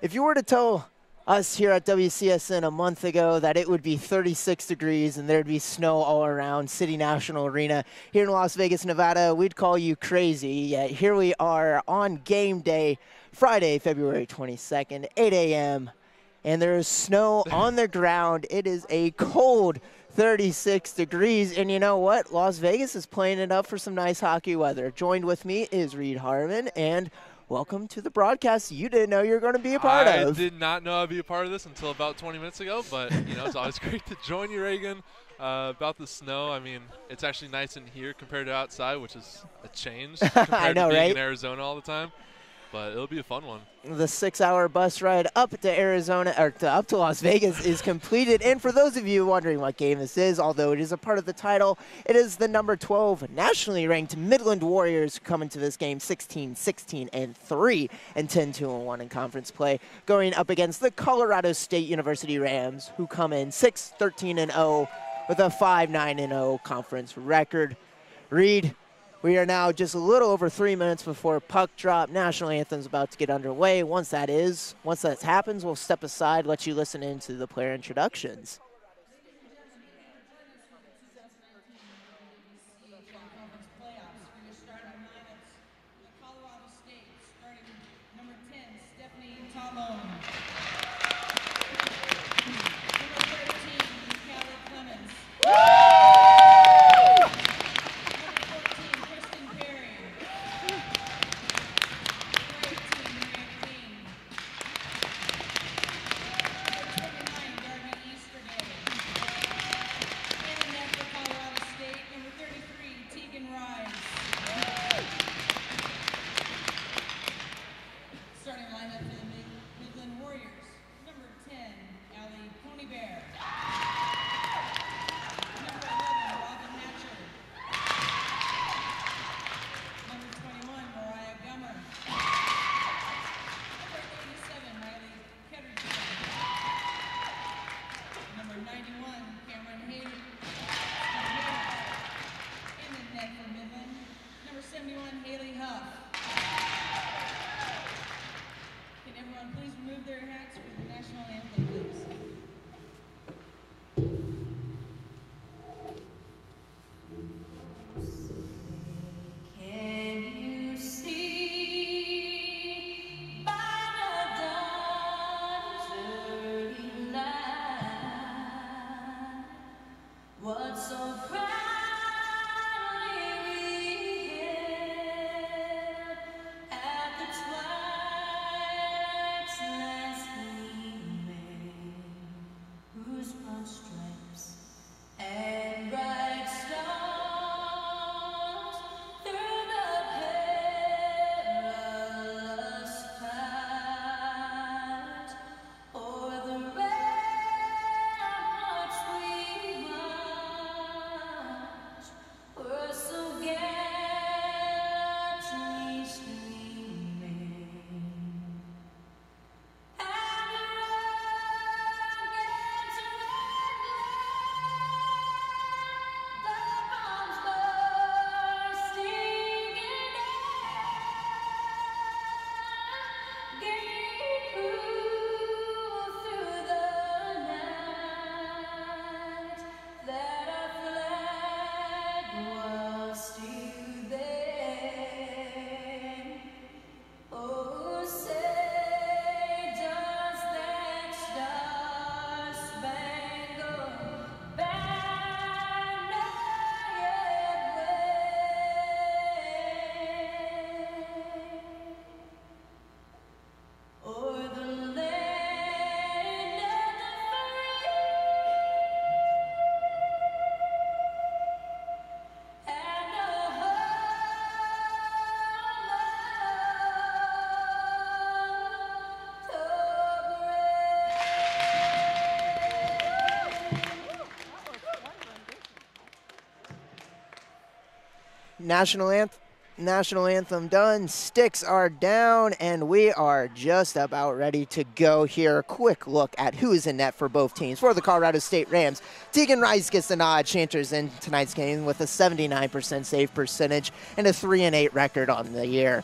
If you were to tell us here at WCSN a month ago that it would be 36 degrees and there'd be snow all around City National Arena here in Las Vegas, Nevada, we'd call you crazy. Yet here we are on game day, Friday, February 22nd, 8 a.m., and there is snow on the ground. It is a cold 36 degrees, and you know what? Las Vegas is playing it up for some nice hockey weather. Joined with me is Reed Harmon, and welcome to the broadcast you didn't know you were going to be a part of. I did not know I'd be a part of this until about 20 minutes ago, but you know, it's always great to join you, Reagan. About the snow, I mean, it's actually nice in here compared to outside, which is a change compared I know, to being right? in Arizona all the time. But it'll be a fun one. The 6-hour bus ride up to Arizona, or up to Las Vegas, is completed. And for those of you wondering what game this is, although it is a part of the title, it is the number 12 nationally ranked Midland Warriors coming to this game 16-16-3 and 10-2-1 in conference play, going up against the Colorado State University Rams, who come in 6-13-0 with a 5-9-0 conference record. Reed, we are now just a little over 3 minutes before puck drop. National Anthem's about to get underway. Once that happens, we'll step aside, let you listen into the player introductions. National Anthem done, sticks are down, and we are just about ready to go here. A quick look at who is in net for both teams. For the Colorado State Rams, Tegan Rice gets the nod. Chanters in tonight's game with a 79% save percentage and a 3-8 record on the year.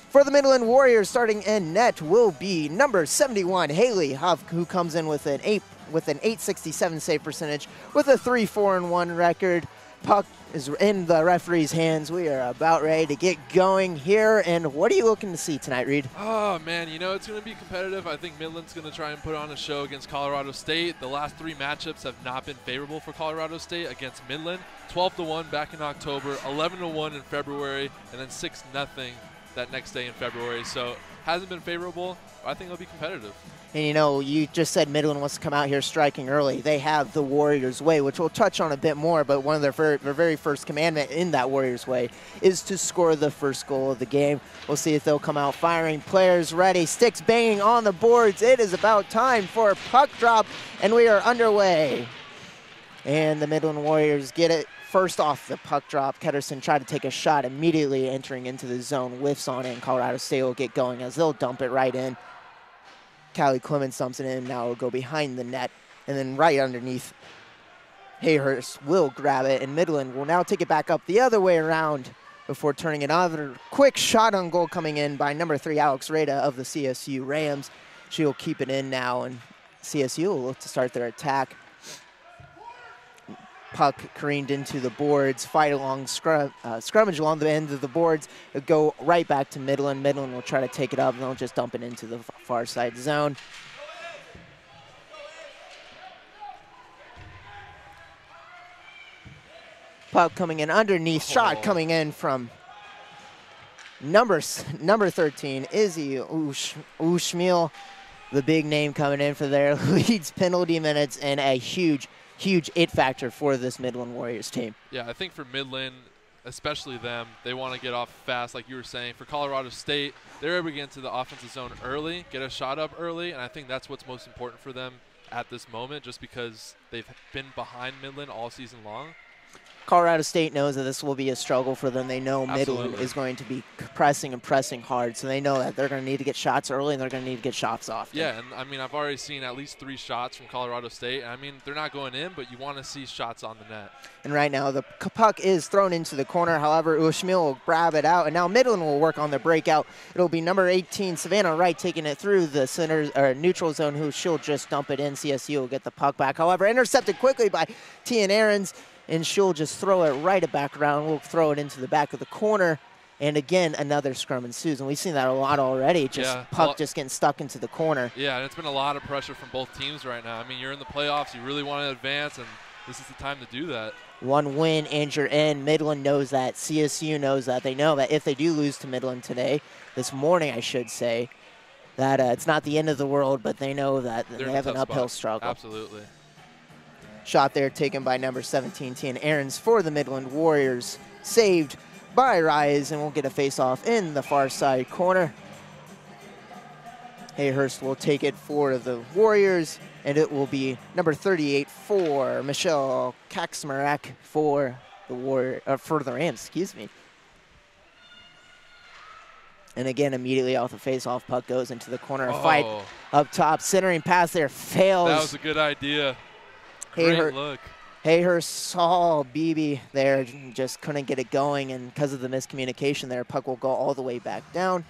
For the Midland Warriors, starting in net will be number 71, Haley Huff, who comes in with an 867 save percentage with a 3-4-1 record. Puck is in the referee's hands. We are about ready to get going here. And what are you looking to see tonight, Reed? Oh, man, it's going to be competitive. I think Midland's going to try and put on a show against Colorado State. The last 3 matchups have not been favorable for Colorado State against Midland. 12-1 back in October, 11-1 in February, and then 6-0 that next day in February. So hasn't been favorable. I think it'll be competitive. And you just said Midland wants to come out here striking early. They have the Warriors way, which we'll touch on a bit more, but one of their very first commandment in that Warriors way is to score the first goal of the game. We'll see if they'll come out firing. Players ready, sticks banging on the boards. It is about time for a puck drop, and we are underway. And the Midland Warriors get it. First off the puck drop, Ketterson tried to take a shot immediately entering into the zone, whiffs on it, and Colorado State will get going as they'll dump it right in. Callie Clemens dumps it in, now it'll go behind the net, and then right underneath. Hayhurst will grab it, and Midland will now take it back up the other way around before turning another quick shot on goal coming in by number 3, Alex Rada of the CSU Rams. She'll keep it in now, and CSU will look to start their attack. Puck careened into the boards, fight along scrummage along the end of the boards, go right back to Midland. Midland will try to take it up, and they'll just dump it into the far side zone. Puck coming in underneath, shot coming in from number 13, Izzy Ushmiel, the big name coming in for their leads penalty minutes, and a huge it factor for this Midland Warriors team. Yeah, I think for Midland, especially them, they want to get off fast, like you were saying. For Colorado State, they're able to get into the offensive zone early, get a shot up early, and I think that's what's most important for them at this moment, just because they've been behind Midland all season long. Colorado State knows that this will be a struggle for them. They know Midland is going to be pressing hard, so they know that they're going to need to get shots early and they're going to need to get shots off. Yeah, and I've already seen at least 3 shots from Colorado State. They're not going in, but you want to see shots on the net. And right now the puck is thrown into the corner. However, Ushmil will grab it out, and now Midland will work on the breakout. It'll be number 18, Savannah Wright, taking it through the center or neutral zone, who she'll just dump it in. CSU will get the puck back. However, intercepted quickly by Tian Ahrens, and she'll just throw it right back around. We'll throw it into the back of the corner. And again, another scrum ensues. And we've seen that a lot already, puck just getting stuck into the corner. Yeah, and it's been a lot of pressure from both teams right now. You're in the playoffs. You really want to advance, and this is the time to do that. One win and you're in. Midland knows that. CSU knows that. They know that if they do lose to Midland this morning, I should say, that it's not the end of the world, but they know that they have an uphill struggle. Absolutely. Shot there taken by number 17, Tian Ahrens for the Midland Warriors. Saved by Rise, and we'll get a face-off in the far side corner. Hayhurst will take it for the Warriors, and it will be number 38 for Michelle Kaczmarek for the Rams, excuse me. And again, immediately off the face-off, puck goes into the corner. Fight up top, centering pass there fails. That was a good idea. Great look. Hayhurst saw BB there, just couldn't get it going, and because of the miscommunication there, puck will go all the way back down.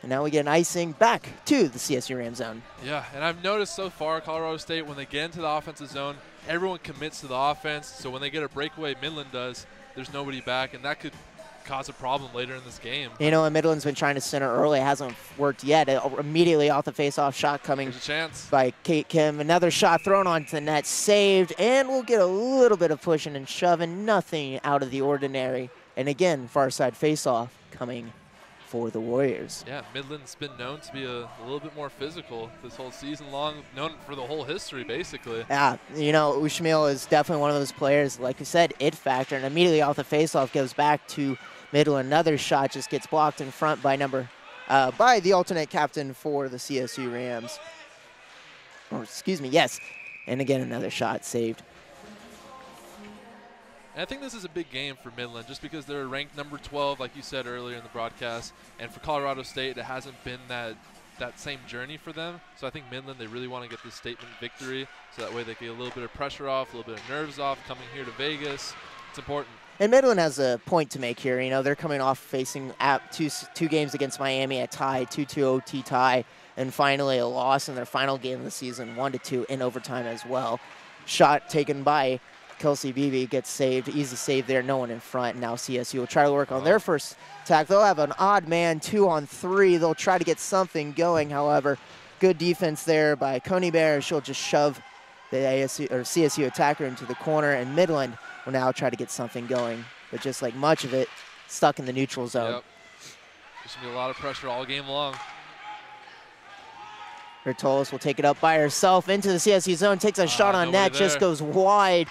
And now we get an icing back to the CSU Ram zone. Yeah, and I've noticed so far, Colorado State, when they get into the offensive zone, everyone commits to the offense. So when they get a breakaway, Midland does, there's nobody back, and that could cause a problem later in this game. And Midland's been trying to center early. It hasn't worked yet. Immediately off the face-off shot coming by Kate Kim. Another shot thrown onto the net, saved, and we'll get a little bit of pushing and shoving. Nothing out of the ordinary. And again, far side face-off coming for the Warriors. Yeah, Midland's been known to be a little bit more physical this whole season long, known for the whole history, basically. Yeah, Ushmil is definitely one of those players, like I said, it factor, and immediately off the face-off goes back to Midland. Another shot just gets blocked in front by by the alternate captain for the CSU Rams. Or excuse me, yes. And again, another shot saved. And I think this is a big game for Midland just because they're ranked number 12, like you said earlier in the broadcast. And for Colorado State, it hasn't been that same journey for them. So I think Midland, they really want to get this statement victory so that way they get a little bit of pressure off, a little bit of nerves off coming here to Vegas. It's important. And Midland has a point to make here. You know, they're coming off facing two games against Miami, a tie, 2-2 OT tie, and finally a loss in their final game of the season, 1-2 in overtime as well. Shot taken by Kelsey Beebe gets saved. Easy save there, no one in front. Now CSU will try to work on their first attack. They'll have an odd man, 2-on-3. They'll try to get something going, however. Good defense there by Coney Bear. She'll just shove the CSU attacker into the corner, and Midland will now try to get something going. But just like much of it, stuck in the neutral zone. Yep. There's going to be a lot of pressure all game long. Bertolis will take it up by herself into the CSU zone, takes a shot on net, just goes wide.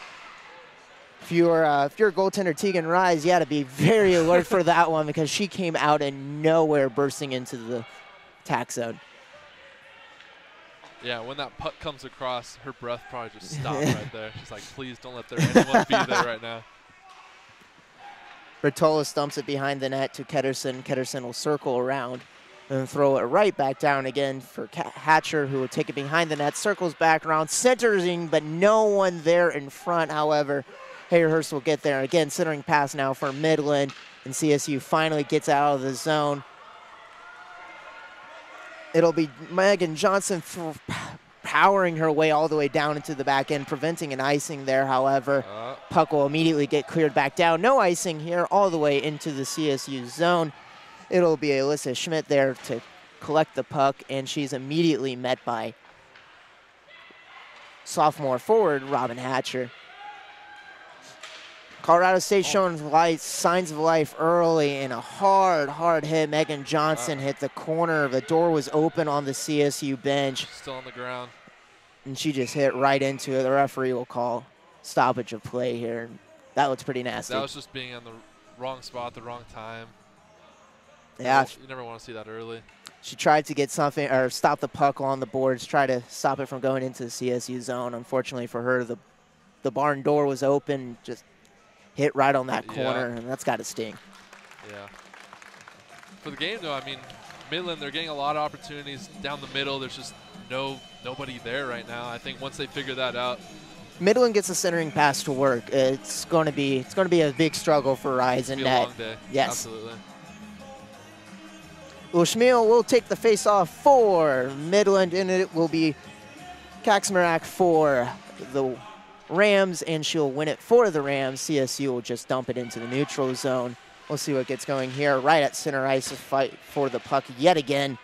If you're goaltender Tegan Rise, you got to be very alert for that one because she came out of nowhere bursting into the attack zone. Yeah, when that puck comes across, her breath probably just stopped right there. She's like, please don't let anyone be there right now. Bertolis dumps it behind the net to Ketterson. Ketterson will circle around and throw it right back down again for Hatcher, who will take it behind the net, circles back around, centering, but no one there in front. However, Hayhurst will get there. Again, centering pass now for Midland, and CSU finally gets out of the zone. It'll be Megan Johnson powering her way all the way down into the back end, preventing an icing there. However, puck will immediately get cleared back down. No icing here, all the way into the CSU zone. It'll be Alyssa Schmidt there to collect the puck, and she's immediately met by sophomore forward Robin Hatcher. Colorado State showing signs of life early, and a hard hit. Megan Johnson hit the corner. The door was open on the CSU bench. Still on the ground. And she just hit right into it. The referee will call stoppage of play here. That looks pretty nasty. That was just being on the wrong spot at the wrong time. Yeah. You never want to see that early. She tried to get something, or stop the puck on the boards, try to stop it from going into the CSU zone. Unfortunately for her, the barn door was open, just hit right on that corner, and that's got to sting. Yeah. For the game, though, I mean, Midland, they're getting a lot of opportunities down the middle. There's just nobody there right now. I think once they figure that out. Midland gets a centering pass to work. It's going to be a big struggle for Rise and net. It's going to be a long day. Yes. Absolutely. Ushmiel will take the face-off for Midland, and it will be Kaczmarek for the Rams, and she'll win it for the Rams. CSU will just dump it into the neutral zone. We'll see what gets going here. Right at center ice, a fight for the puck yet again.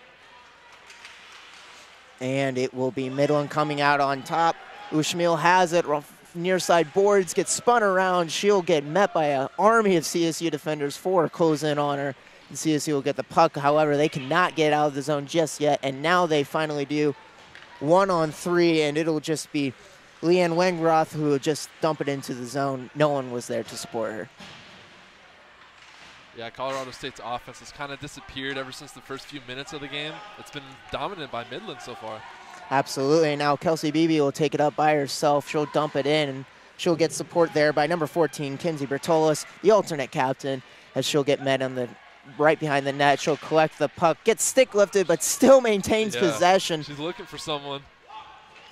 And it will be Midland coming out on top. Ushmiel has it. Near side boards, gets spun around. She'll get met by an army of CSU defenders. 4 close in on her. And CSU will get the puck. However, they cannot get out of the zone just yet. And now they finally do 1-on-3, and it'll just be Leanne Wengroth who will just dump it into the zone. No one was there to support her. Yeah, Colorado State's offense has kind of disappeared ever since the first few minutes of the game. It's been dominant by Midland so far. Absolutely. Now Kelsey Beebe will take it up by herself. She'll dump it in, and she'll get support there by number 14, Kinsey Bertolis, the alternate captain, as she'll get met on the right behind the net. She'll collect the puck, gets stick lifted, but still maintains possession. She's looking for someone.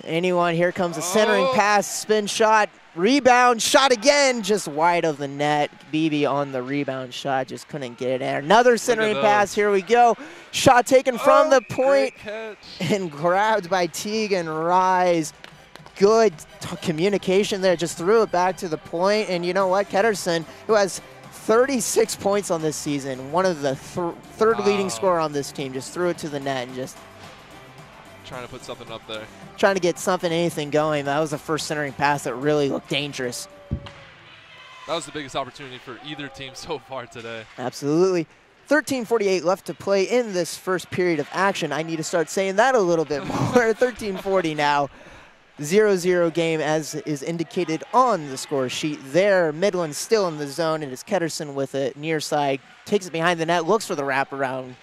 Anyone. Here comes a centering pass, spin shot, rebound, shot again, just wide of the net. Beebe on the rebound shot, just couldn't get it there. Another centering pass, here we go. Shot taken from the point and grabbed by Tegan Rise. Good communication there, just threw it back to the point. And you know what, Ketterson, who has 36 points on this season, one of the third leading scorer on this team, just threw it to the net and just trying to put something up there. Trying to get anything going. That was the first centering pass that really looked dangerous. That was the biggest opportunity for either team so far today. Absolutely. 13:48 left to play in this first period of action. I need to start saying that a little bit more. 13:40 now. 0-0 game as is indicated on the score sheet there. Midland still in the zone. It is Ketterson with it near side. Takes it behind the net, looks for the wraparound,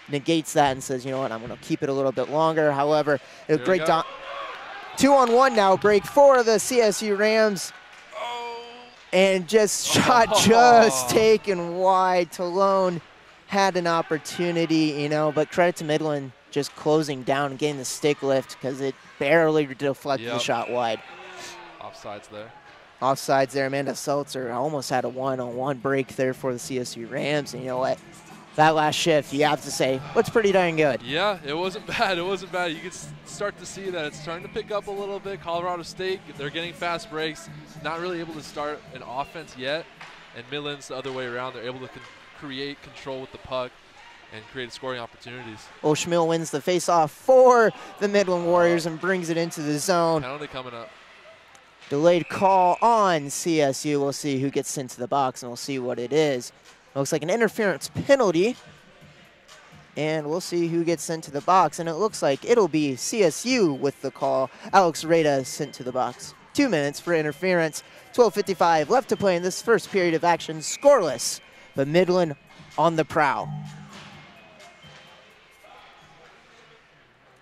negates that and says, you know what, I'm going to keep it a little bit longer. However, a great 2-on-1 now break for the CSU Rams. And just shot just taken wide. Talone had an opportunity, you know, but credit to Midland just closing down and getting the stick lift because it barely deflected the shot wide. Offsides there. Offsides there. Amanda Seltzer almost had a one-on-one break there for the CSU Rams. And you know what? That last shift, you have to say, looks pretty darn good. Yeah, it wasn't bad. It wasn't bad. You could start to see that it's starting to pick up a little bit. Colorado State, they're getting fast breaks, not really able to start an offense yet. And Midland's the other way around. They're able to create control with the puck and create scoring opportunities. O'Schmiel wins the faceoff for the Midland Warriors and brings it into the zone. Penalty coming up. Delayed call on CSU. We'll see who gets into the box, and we'll see what it is. Looks like an interference penalty. And we'll see who gets sent to the box. And it looks like it'll be CSU with the call. Alex Rada sent to the box. 2 minutes for interference. 12:55 left to play in this first period of action. Scoreless, but Midland on the prowl.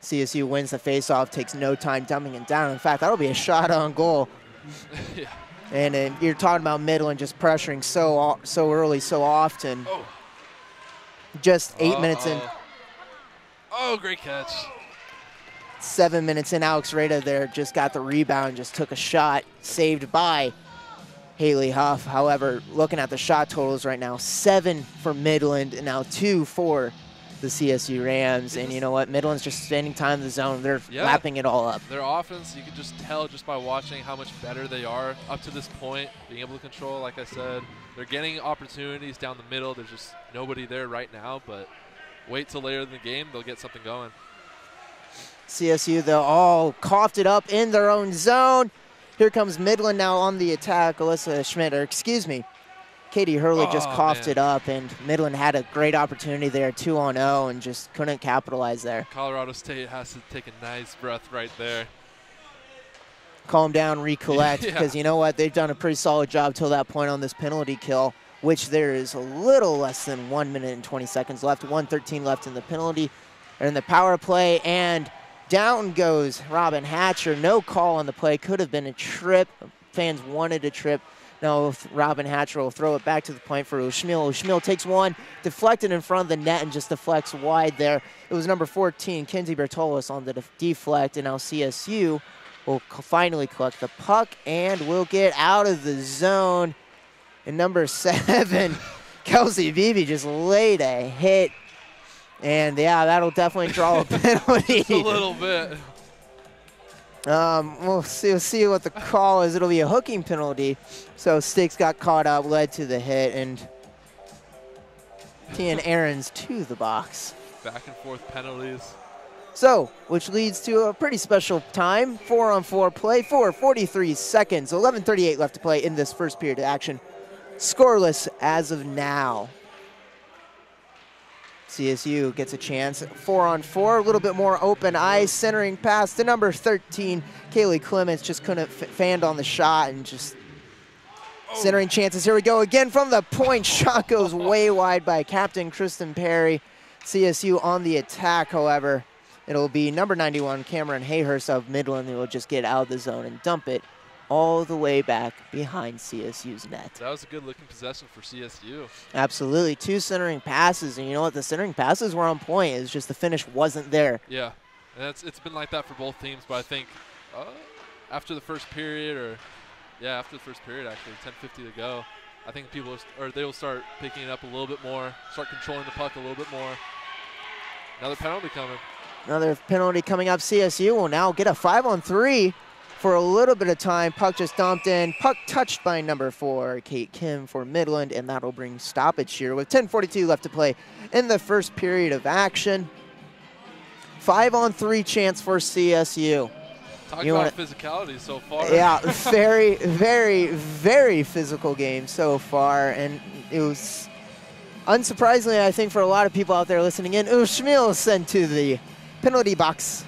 CSU wins the faceoff, takes no time dumping it down. In fact, that'll be a shot on goal. Yeah. And you're talking about Midland just pressuring so early, so often. Oh. Just 8 minutes in. Oh, great catch. 7 minutes in, Alex Rada there just got the rebound, just took a shot, saved by Haley Huff. However, looking at the shot totals right now, 7 for Midland and now 2 for the CSU Rams. And you know what? Midland's just spending time in the zone. They're lapping it all up. Their offense, you can just tell just by watching how much better they are up to this point, being able to control, like I said. They're getting opportunities down the middle. There's just nobody there right now, but wait till later in the game, they'll get something going. CSU, they'll all coughed it up in their own zone. Here comes Midland now on the attack. Alyssa Schmidt, or excuse me, Katie Hurley just coughed it up, and Midland had a great opportunity there, 2-on-0, and just couldn't capitalize there. Colorado State has to take a nice breath right there. Calm down, recollect, because you know what? They've done a pretty solid job till that point on this penalty kill, which there is a little less than 1 minute and 20 seconds left. 1:13 left in the penalty, or in the power play, and down goes Robin Hatcher. No call on the play. Could have been a trip. Fans wanted a trip. No, Robin Hatcher will throw it back to the point for O'Schmiel. O'Schmiel takes one, deflected in front of the net, and just deflects wide there. It was number 14, Kinsey Bertolis, on the deflect, and now CSU will finally collect the puck and will get out of the zone. And number 7, Kelsey Beebe just laid a hit. And, yeah, that'll definitely draw a penalty. Just a little bit. We'll see what the call is. It'll be a hooking penalty. So Sticks got caught up, led to the hit, and Tian Aarons to the box. Back and forth penalties. So, which leads to a pretty special time. 4-on-4 play, 43 seconds. 11:38 left to play in this first period of action. Scoreless as of now. CSU gets a chance. 4-on-4, a little bit more open ice, centering pass to number 13. Kaylee Clements just couldn't fan on the shot, and just centering chances. Here we go again from the point. Shot goes way wide by Captain Kristen Perry. CSU on the attack, however. It'll be number 91, Cameron Hayhurst of Midland, who will just get out of the zone and dump it all the way back behind CSU's net. That was a good-looking possession for CSU. Absolutely. 2 centering passes, and you know what? The centering passes were on point. It's just the finish wasn't there. Yeah, and it's been like that for both teams, but I think after the first period, after the first period, actually, 10:50 to go, I think they will start picking it up a little bit more, start controlling the puck a little bit more. Another penalty coming. Another penalty coming up. CSU will now get a 5-on-3 for a little bit of time. Puck just dumped in. Puck touched by number 4, Kate Kim for Midland, and that'll bring stoppage here with 10:42 left to play in the first period of action. 5-on-3 chance for CSU. Talk about physicality so far. Yeah, very, very, very physical game so far, and it was, unsurprisingly, I think for a lot of people out there listening in, O'Schmiel sent to the penalty box.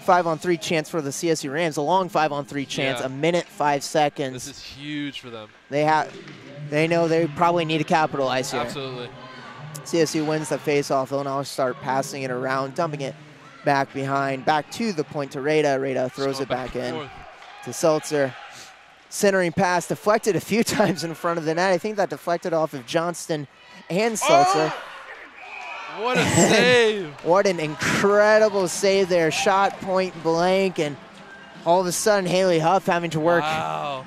5-on-3 chance for the CSU Rams, a long 5-on-3 chance, 1 minute 5 seconds. This is huge for them. They know they probably need to capitalize here. Absolutely. CSU wins the faceoff. They'll now start passing it around, dumping it back behind, back to the point to Rada. Rada throws it back in to Seltzer. Centering pass deflected a few times in front of the net. I think that deflected off of Johnston and Seltzer. What a save. What an incredible save there. Shot point blank, and All of a sudden, Haley Huff having to work. Wow.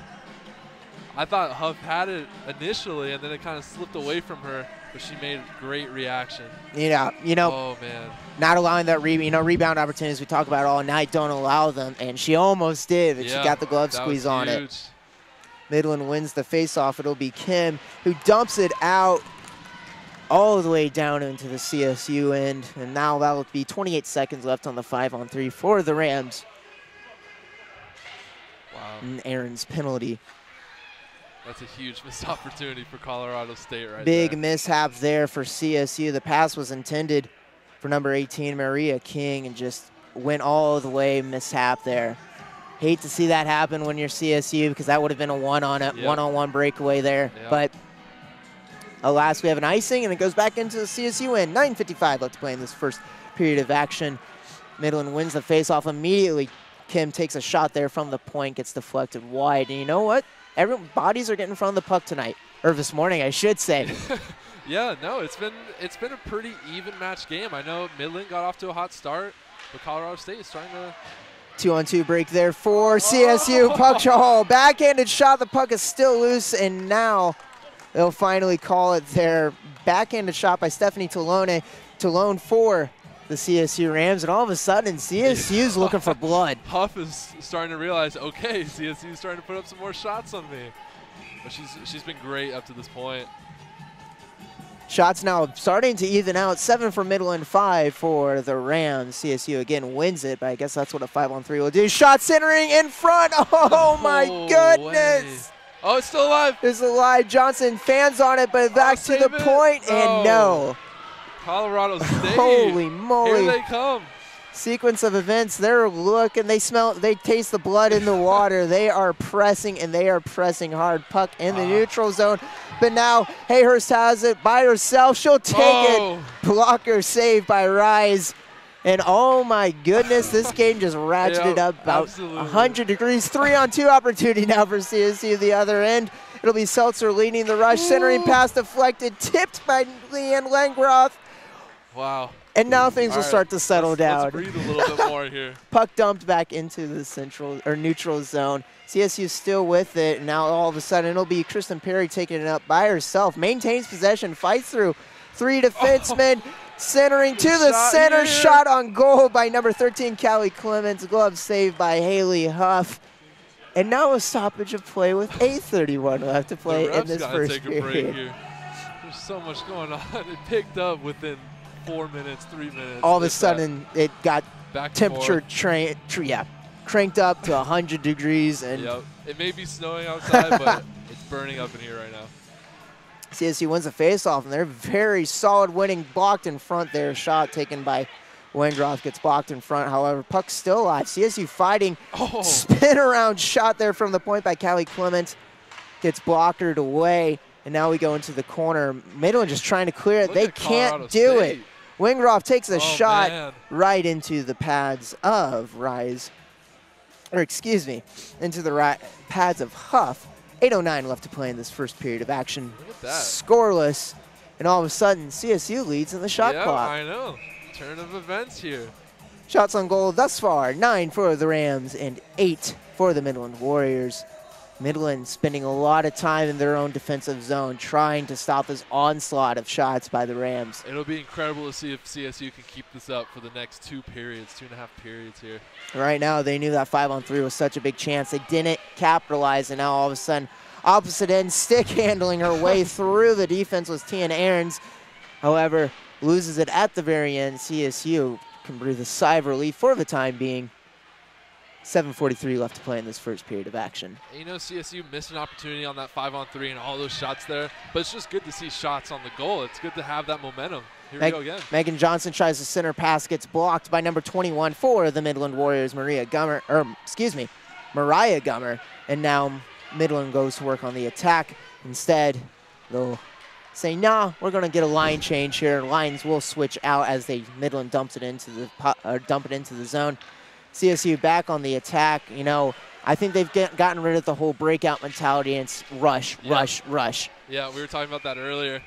I thought Huff had it initially, and then it kind of slipped away from her, but she made great reaction. Yeah, Oh, man. Not allowing that rebound opportunities we talk about all night, don't allow them, and she almost did, but she got the glove squeeze on it. Midland wins the faceoff. It'll be Kim who dumps it out all the way down into the CSU end, and now that'll be 28 seconds left on the 5-on-3 for the Rams. Wow. And Aaron's penalty. That's a huge missed opportunity for Colorado State right there. Big mishap there for CSU. The pass was intended for number 18, Maria King, and just went all the way, mishap there. Hate to see that happen when you're CSU, because that would have been a one-on-one breakaway there. Yep. But alas, we have an icing, and it goes back into the CSU end. 9:55 left to play in this first period of action. Midland wins the faceoff immediately. Kim takes a shot there from the point, gets deflected wide. And you know what? Bodies are getting in front of the puck tonight, or this morning, I should say. Yeah, no, it's been a pretty even match game. I know Midland got off to a hot start, but Colorado State is trying to. 2-on-2 break there for CSU. Puck Hall, backhanded shot. The puck is still loose, and now they'll finally call it their backhanded shot by Stephanie Talone for the CSU Rams, and all of a sudden, CSU's looking for blood. Huff is starting to realize, okay, CSU's starting to put up some more shots on me. But she's been great up to this point. Shots now starting to even out. 7 for Midland, 5 for the Rams. CSU again wins it, but I guess that's what a 5-on-3 will do. Shot centering in front. Oh my goodness. Way. Oh, it's still alive. It's alive. Johnson fans on it, but back to the point, and no. Colorado State. Holy moly. Here they come. Sequence of events. They're looking. They taste the blood in the water. They are pressing, and they are pressing hard. Puck in the neutral zone. But now Hayhurst has it by herself. She'll take it. Blocker saved by Rise. And oh my goodness, this game just ratcheted up about 100 degrees. 3-on-2 opportunity now for CSU the other end. It'll be Seltzer leading the rush. Centering pass deflected, tipped by Leanne Langroth. Wow. And now things will start to settle down. Let's breathe a little bit more here. Puck dumped back into the neutral zone. CSU still with it, and now all of a sudden it'll be Kristen Perry taking it up by herself. Maintains possession, fights through 3 defensemen, centering to the center. Shot on goal by number 13, Callie Clements. Glove saved by Haley Huff. And now a stoppage of play with 8:31 left to play in this first period. There's so much going on. It picked up within 4 minutes, 3 minutes. All of a sudden, it got back temperature cranked up to 100 degrees. And yep. It may be snowing outside, but it's burning up in here right now. CSU wins the faceoff, and they're very solid winning. Blocked in front there. Shot taken by Wengroth gets blocked in front. However, puck's still alive. CSU fighting. Spin around shot there from the point by Callie Clement. Gets blockered away. And now we go into the corner. Midland just trying to clear it. They can't do it. Wengroth takes a shot right into the pads of Rise. Or excuse me, into the pads of Huff. 8:09 left to play in this first period of action. Look at that. Scoreless. And all of a sudden, CSU leads in the shot clock. I know. Turn of events here. Shots on goal thus far, 9 for the Rams and 8 for the Midland Warriors. Midland spending a lot of time in their own defensive zone trying to stop this onslaught of shots by the Rams. It'll be incredible to see if CSU can keep this up for the next 2 periods, 2.5 periods here. Right now, they knew that 5-on-3 was such a big chance. They didn't capitalize, and now all of a sudden, opposite end, stick handling her way through the defense was Tian Ahrens. However, loses it at the very end. CSU can breathe a sigh of relief for the time being. 7:43 left to play in this first period of action. You know, CSU missed an opportunity on that 5-on-3 and all those shots there, but it's just good to see shots on the goal. It's good to have that momentum. Here we go again. Megan Johnson tries the center pass, gets blocked by number 21 for the Midland Warriors, Mariah Gummer. And now Midland goes to work on the attack. Instead, they'll say, nah, we're going to get a line change here. Lines will switch out as Midland dumps it into the zone. CSU back on the attack. You know, I think they've gotten rid of the whole breakout mentality, and it's rush. Yeah, we were talking about that earlier.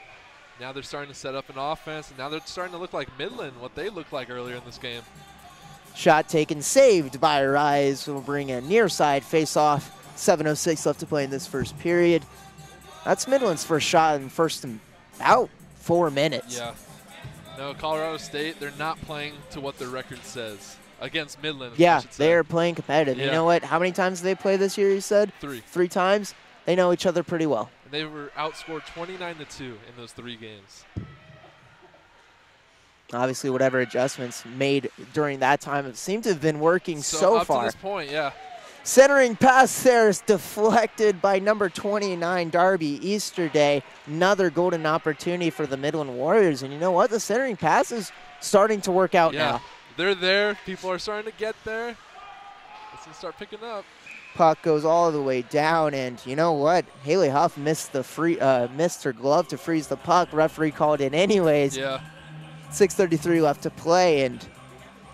Now they're starting to set up an offense, and now they're starting to look like Midland, what they looked like earlier in this game. Shot taken, saved by Rise. Will bring a near side face-off. 7:06 left to play in this first period. That's Midland's first shot in first in about 4 minutes. Yeah. No, Colorado State, they're not playing to what their record says against Midland. Yeah, they're playing competitive. Yeah. You know what? How many times did they play this year, you said? 3. 3 times? They know each other pretty well. And they were outscored 29-2 in those 3 games. Obviously, whatever adjustments made during that time seem to have been working so up far. to this point, yeah. Centering pass there is deflected by number 29, Darby Easterday. Another golden opportunity for the Midland Warriors. And you know what? The centering pass is starting to work out now. They're there. People are starting to get there. It's going to start picking up. Puck goes all the way down, and you know what? Haley Huff missed her glove to freeze the puck. Referee called it anyways. Yeah. 6:33 left to play, and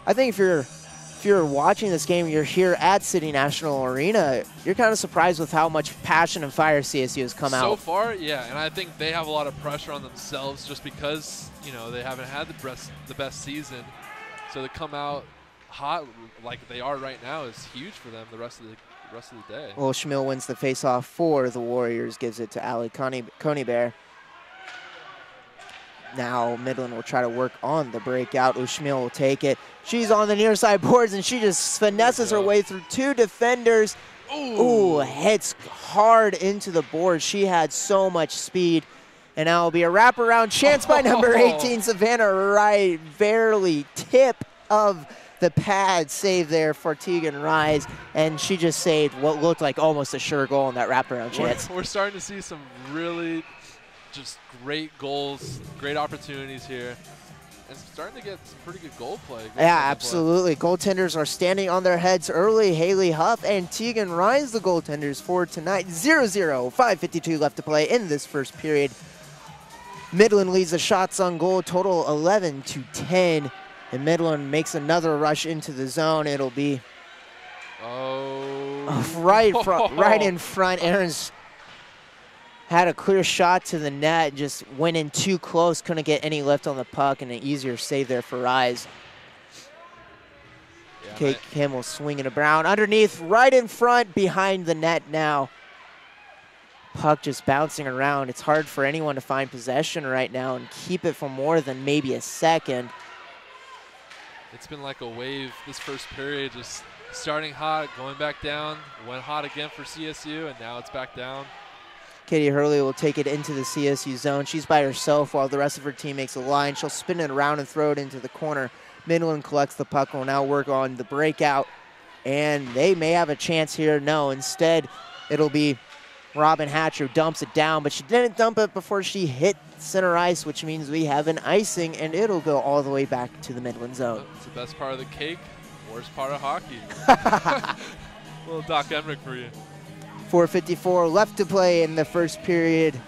I think if you're watching this game, you're here at City National Arena, you're kind of surprised with how much passion and fire CSU has come out. So far, yeah, and I think they have a lot of pressure on themselves just because, you know, they haven't had the best season. So to come out hot like they are right now is huge for them the rest of the day. Well, Schmiel wins the faceoff for the Warriors, gives it to Allie Coneybear. Now Midland will try to work on the breakout. Ushmil will take it. She's on the near side boards, and she just finesses her way through 2 defenders. Ooh, hits hard into the board. She had so much speed. And now will be a wraparound chance by number 18, Savannah Wright. Barely tip of the pad save there for Tegan Rise. And she just saved what looked like almost a sure goal in that wraparound chance. We're starting to see some really just great goals, great opportunities here, and starting to get some pretty good goal play. Yeah, absolutely. Goaltenders are standing on their heads early. Haley Huff and Tegan Rise, the goaltenders for tonight. 0-0, 5:52 left to play in this first period. Midland leads the shots on goal, total 11-10. And Midland makes another rush into the zone. It'll be right in front. Aaron's had a clear shot to the net, just went in too close, couldn't get any lift on the puck, and an easier save there for Rise. Yeah, Kate Kimmel swinging to Brown. Underneath, right in front, behind the net now. Puck just bouncing around. It's hard for anyone to find possession right now and keep it for more than maybe a second. It's been like a wave this first period, just starting hot, going back down, went hot again for CSU, and now it's back down. Katie Hurley will take it into the CSU zone. She's by herself while the rest of her team makes a line. She'll spin it around and throw it into the corner. Midland collects the puck, will now work on the breakout, and they may have a chance here. No, instead it'll be Robin Hatcher who dumps it down, but she didn't dump it before she hit center ice, which means we have an icing, and it'll go all the way back to the Midland zone. It's the best part of the cake, worst part of hockey. Little Doc Emmerich for you. 4:54 left to play in the first period.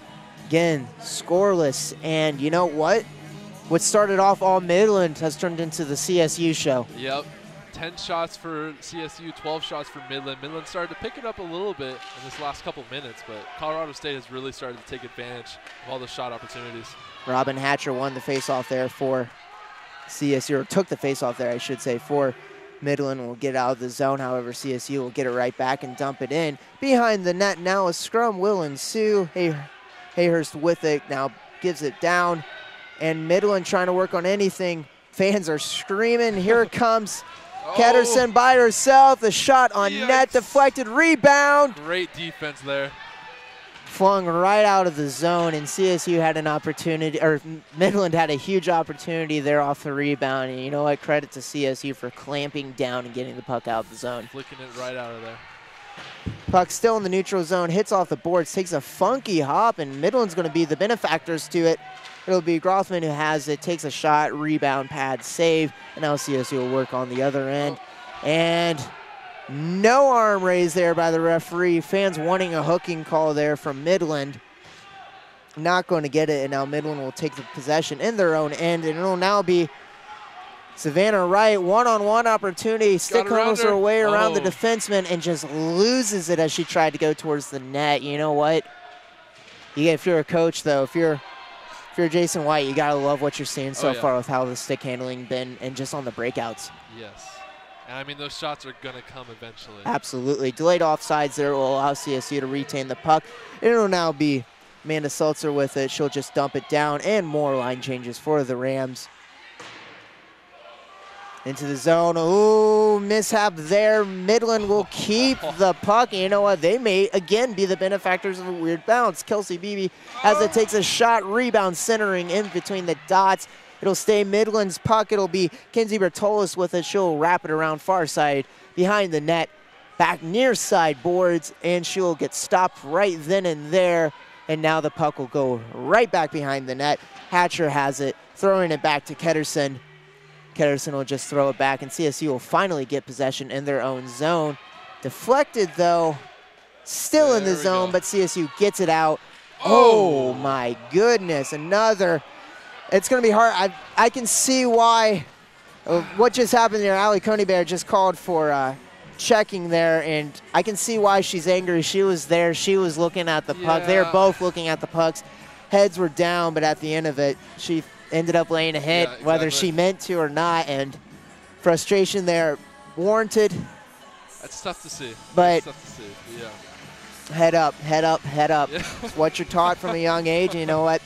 Again, scoreless, and you know what? What started off all Midland has turned into the CSU show. Yep. 10 shots for CSU, 12 shots for Midland. Midland started to pick it up a little bit in this last couple minutes, but Colorado State has really started to take advantage of all the shot opportunities. Robin Hatcher won the faceoff there for CSU, or took the faceoff there, I should say, for Midland. Will get out of the zone. However, CSU will get it right back and dump it in. Behind the net now, a scrum will ensue. Hayhurst with it, now gives it down. And Midland trying to work on anything. Fans are screaming. Here it comes. Ketterson by herself. The shot on net, deflected, rebound. Great defense there. Flung right out of the zone, and CSU had an opportunity, or Midland had a huge opportunity there off the rebound. And you know what? Credit to CSU for clamping down and getting the puck out of the zone. Flicking it right out of there. Puck still in the neutral zone, hits off the boards, takes a funky hop, and Midland's going to be the benefactors to it. It'll be Grothman who has it, takes a shot, rebound, pad, save, and now CSU will work on the other end. And no arm raised there by the referee. Fans wanting a hooking call there from Midland. Not going to get it, and now Midland will take the possession in their own end, and it'll now be Savannah Wright, one-on-one opportunity, stick hurdles her way around the defenseman and just loses it as she tried to go towards the net. You know what? If you're a coach, though, if you're Jason White, you gotta love what you're seeing so far with how the stick handling been and just on the breakouts. Yes. And I mean, those shots are going to come eventually. Absolutely. Delayed offsides there will allow CSU to retain the puck. It'll now be Amanda Seltzer with it. She'll just dump it down, and more line changes for the Rams. Into the zone. Ooh, mishap there. Midland will keep the puck. And you know what? They may, again, be the benefactors of a weird bounce. Kelsey Beebe, as it takes a shot, rebound centering in between the dots. It'll stay Midland's puck. It'll be Kinsey Bertolis with it. She'll wrap it around far side behind the net, back near side boards, and she'll get stopped right then and there. And now the puck will go right back behind the net. Hatcher has it, throwing it back to Ketterson. Ketterson will just throw it back, and CSU will finally get possession in their own zone. Deflected, though, still in the zone, but CSU gets it out. Oh, my goodness, another. It's going to be hard. I can see why. What just happened there, Allie Coneybear just called for checking there, and I can see why she's angry. She was there. She was looking at the puck. They were both looking at the pucks. Heads were down, but at the end of it, she ended up laying a hit, whether she meant to or not, and frustration there warranted. That's tough to see. But that's tough to see. Yeah. Head up, head up, head up. Yeah. It's what you're taught from a young age, and you know what?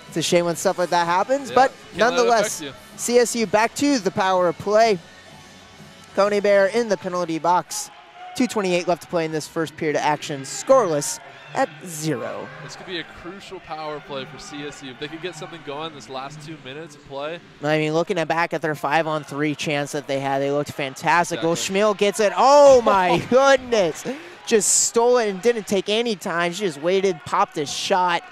It's a shame when stuff like that happens, but nonetheless, CSU back to the power play. Coneybear in the penalty box. 2:28 left to play in this first period of action. Scoreless at 0. This could be a crucial power play for CSU. If they could get something going this last 2 minutes of play. I mean, looking back at their 5-on-3 chance that they had, they looked fantastic. Exactly. Well, Schmiel gets it. Oh, my goodness. Just stole it and didn't take any time. She just waited, popped a shot,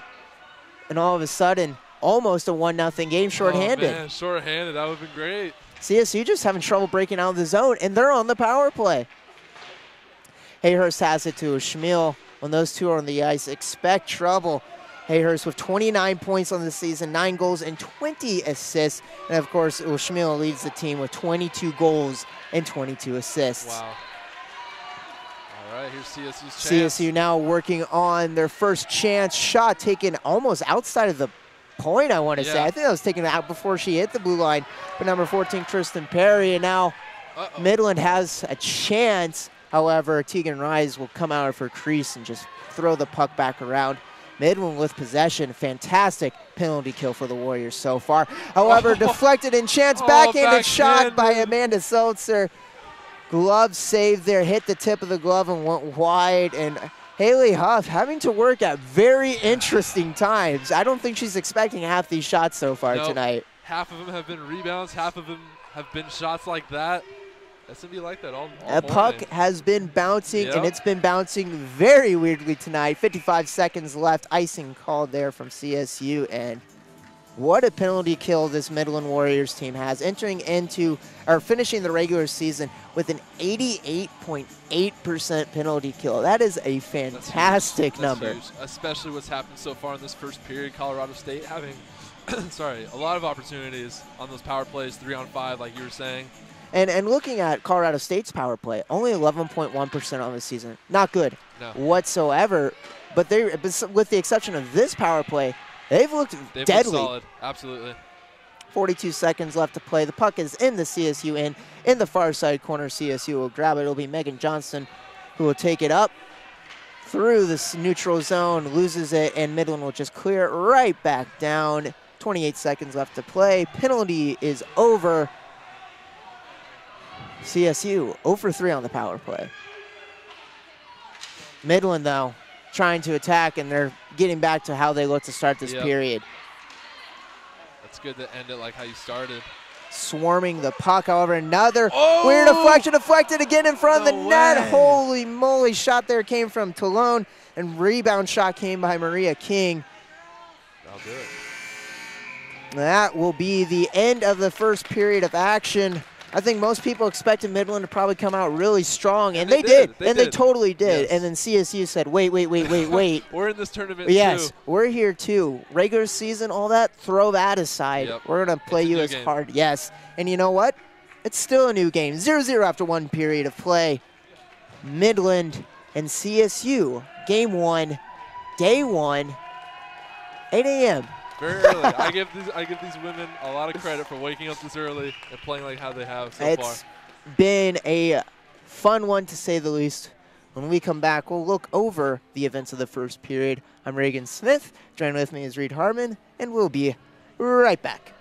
and all of a sudden, almost a 1-0 game shorthanded. Oh, man, shorthanded. That would have been great. CSU just having trouble breaking out of the zone, and they're on the power play. Hayhurst has it to Schmiel. When those two are on the ice, expect trouble. Hayhurst with 29 points on the season, 9 goals and 20 assists. And, of course, Schmiel leads the team with 22 goals and 22 assists. Wow. All right, here's CSU's chance. CSU now working on their first chance. Shot taken almost outside of the point, I want to say. I think that was taken out before she hit the blue line. But number 14, Tristan Perry. And now Midland has a chance. However, Tegan Rise will come out of her crease and just throw the puck back around. Midland with possession. Fantastic penalty kill for the Warriors so far. However, deflected and chance backhanded shot by Amanda Seltzer. Glove save there, hit the tip of the glove and went wide. And Haley Huff having to work at very interesting times. I don't think she's expecting half these shots so far tonight. Half of them have been rebounds. Half of them have been shots like that. That's going to be like that all That puck has been bouncing, and it's been bouncing very weirdly tonight. 55 seconds left. Icing called there from CSU, and what a penalty kill this Midland Warriors team has, entering into, or finishing the regular season with an 88.8% penalty kill. That is a fantastic number. Huge, especially what's happened so far in this first period. Colorado State having, a lot of opportunities on those power plays, 3-on-5, like you were saying. And looking at Colorado State's power play, only 11.1% on the season. Not good whatsoever. But with the exception of this power play, they've looked deadly. Looked solid, absolutely. 42 seconds left to play. The puck is in the CSU end. In the far side corner, CSU will grab it. It'll be Megan Johnston who will take it up through this neutral zone, loses it, and Midland will just clear it right back down. 28 seconds left to play. Penalty is over. CSU 0 for 3 on the power play. Midland, though, trying to attack, and they're getting back to how they look to start this period. That's good to end it like how you started. Swarming the puck, however, another weird deflection, deflected again in front of the net. Holy moly, shot there came from Talone, and rebound shot came by Maria King. That'll do it. That will be the end of the first period of action. I think most people expected Midland to probably come out really strong, and they did. They totally did. Yes. And then CSU said, wait. We're in this tournament too. We're here too. Regular season, all that, throw that aside. Yep. We're going to play you as hard. Yes. And you know what? It's still a new game. 0-0 after one period of play. Midland and CSU, game 1, day 1, 8 a.m. Very early. I give these women a lot of credit for waking up this early and playing like how they have so far. been a fun one, to say the least. When we come back, we'll look over the events of the first period. I'm Reagan Smith. Join with me is Reed Harmon, and we'll be right back.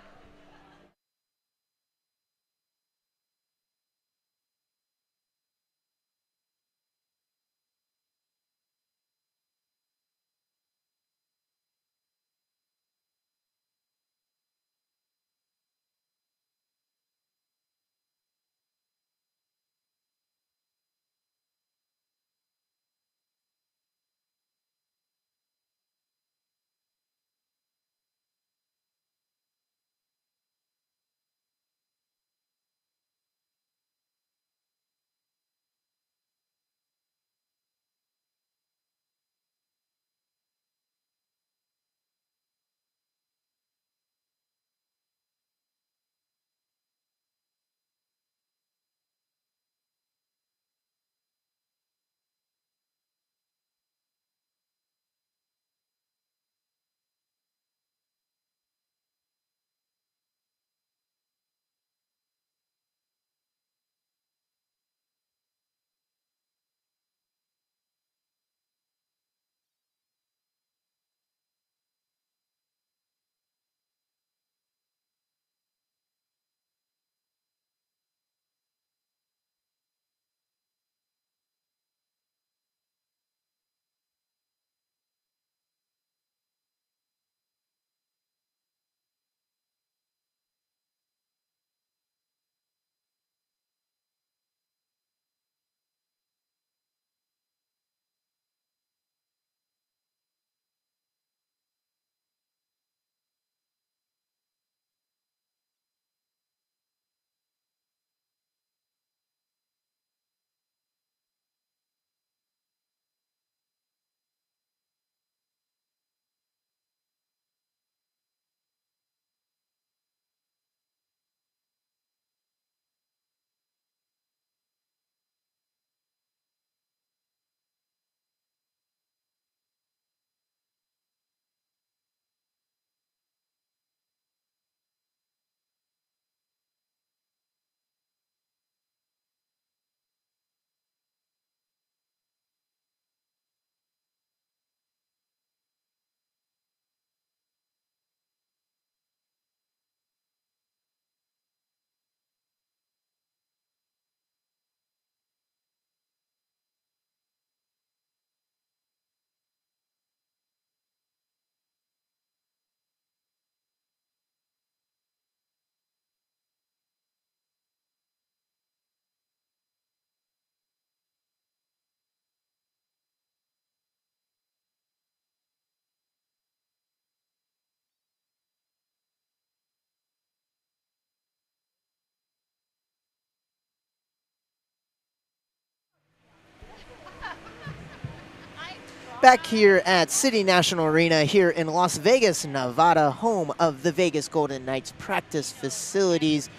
Back here at City National Arena here in Las Vegas, Nevada, home of the Vegas Golden Knights practice facilities.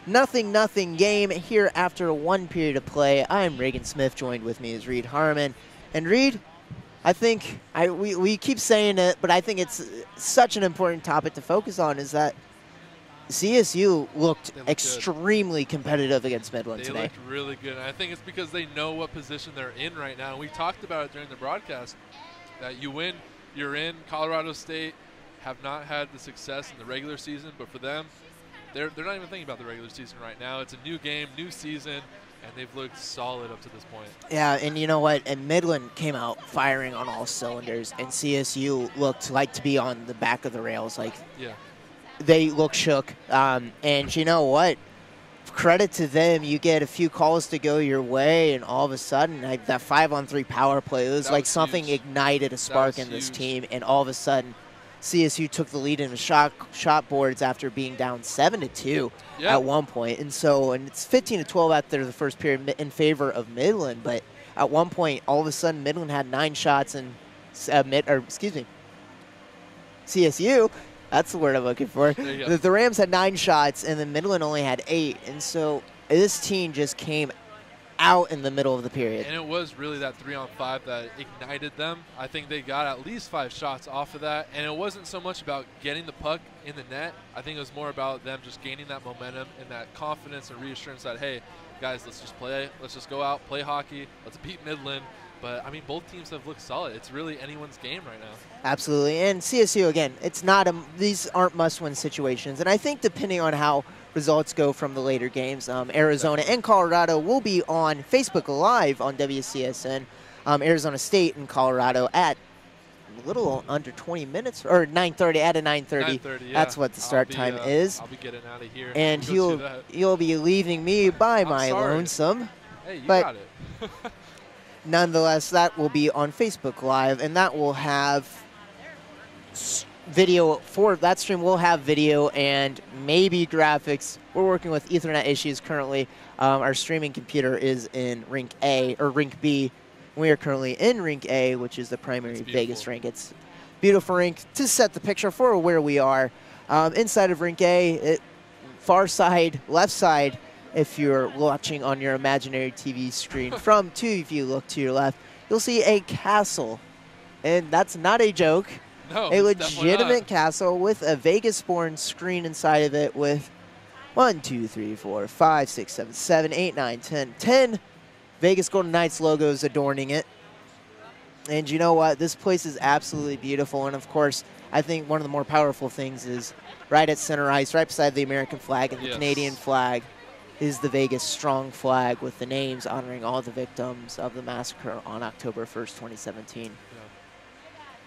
Nothing game here after one period of play. I'm Reagan Smith. Joined with me is Reed Harmon. And Reed, I think we keep saying it, but I think it's such an important topic to focus on, is that CSU looked extremely competitive against Midland today. They looked really good. And I think it's because they know what position they're in right now. And we talked about it during the broadcast, that you win, you're in. Colorado State have not had the success in the regular season, but for them, they're not even thinking about the regular season right now. It's a new game, new season, and they've looked solid up to this point. Yeah, and you know what? And Midland came out firing on all cylinders, and CSU looked like to be on the back of the rails. Like, yeah. They look shook. And you know what? Credit to them. You get a few calls to go your way, and all of a sudden, like, that 5-on-3 power play, it was like something huge. Ignited a spark in this team, and all of a sudden, CSU took the lead in the shot boards after being down 7-2 at one point. And it's 15-12 after the first period in favor of Midland, but at one point, all of a sudden, Midland had 9 shots, and CSU. That's the word I'm looking for. The Rams had 9 shots, and then Midland only had 8. And so this team just came out in the middle of the period. And it was really that 3-on-5 that ignited them. I think they got at least 5 shots off of that. And it wasn't so much about getting the puck in the net. I think it was more about them just gaining that momentum and that confidence and reassurance that, hey, guys, let's just play. Let's just go out, play hockey. Let's beat Midland. But, I mean, both teams have looked solid. It's really anyone's game right now. Absolutely. And CSU, again, it's not these aren't must-win situations. And I think depending on how results go from the later games, Arizona and Colorado will be on Facebook Live on WCSN. Arizona State and Colorado at a little under 20 minutes, or 9:30, at a 9:30. 9:30, yeah. That's what the start time is. I'll be getting out of here. And you'll be leaving me by my lonesome. Hey, you but got it. nonetheless, that will be on Facebook Live, and that will have video. For that stream, we'll have video and maybe graphics. We're working with Ethernet issues currently. Our streaming computer is in Rink A, or Rink B. We are currently in Rink A, which is the primary Vegas rink. It's a beautiful rink to set the picture for where we are. Inside of Rink A, far side, left side, if you're watching on your imaginary TV screen. From two, if you look to your left, you'll see a castle. And that's not a joke. No, a legitimate castle with a Vegas-born screen inside of it with 1, 2, 3, 4, 5, 6, 7, 7, 8, 9, 10 Vegas Golden Knights logos adorning it. And you know what? This place is absolutely beautiful. And, of course, I think one of the more powerful things is right at center ice, right beside the American flag and the Canadian flag, is the Vegas Strong flag with the names honoring all the victims of the massacre on October 1st, 2017. Yeah.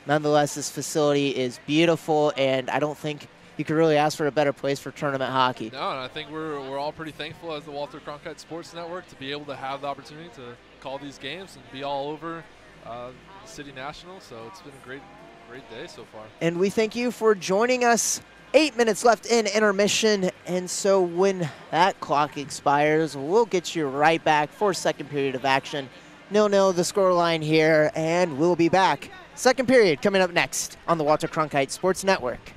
Nonetheless, this facility is beautiful, and I don't think you could really ask for a better place for tournament hockey. No, and I think we're all pretty thankful as the Walter Cronkite Sports Network to be able to have the opportunity to call these games and be all over the City National. So it's been a great day so far. And we thank you for joining us. 8 minutes left in intermission, and so when that clock expires, we'll get you right back for second period of action. 0-0 the scoreline here, and we'll be back. Second period coming up next on the Walter Cronkite Sports Network.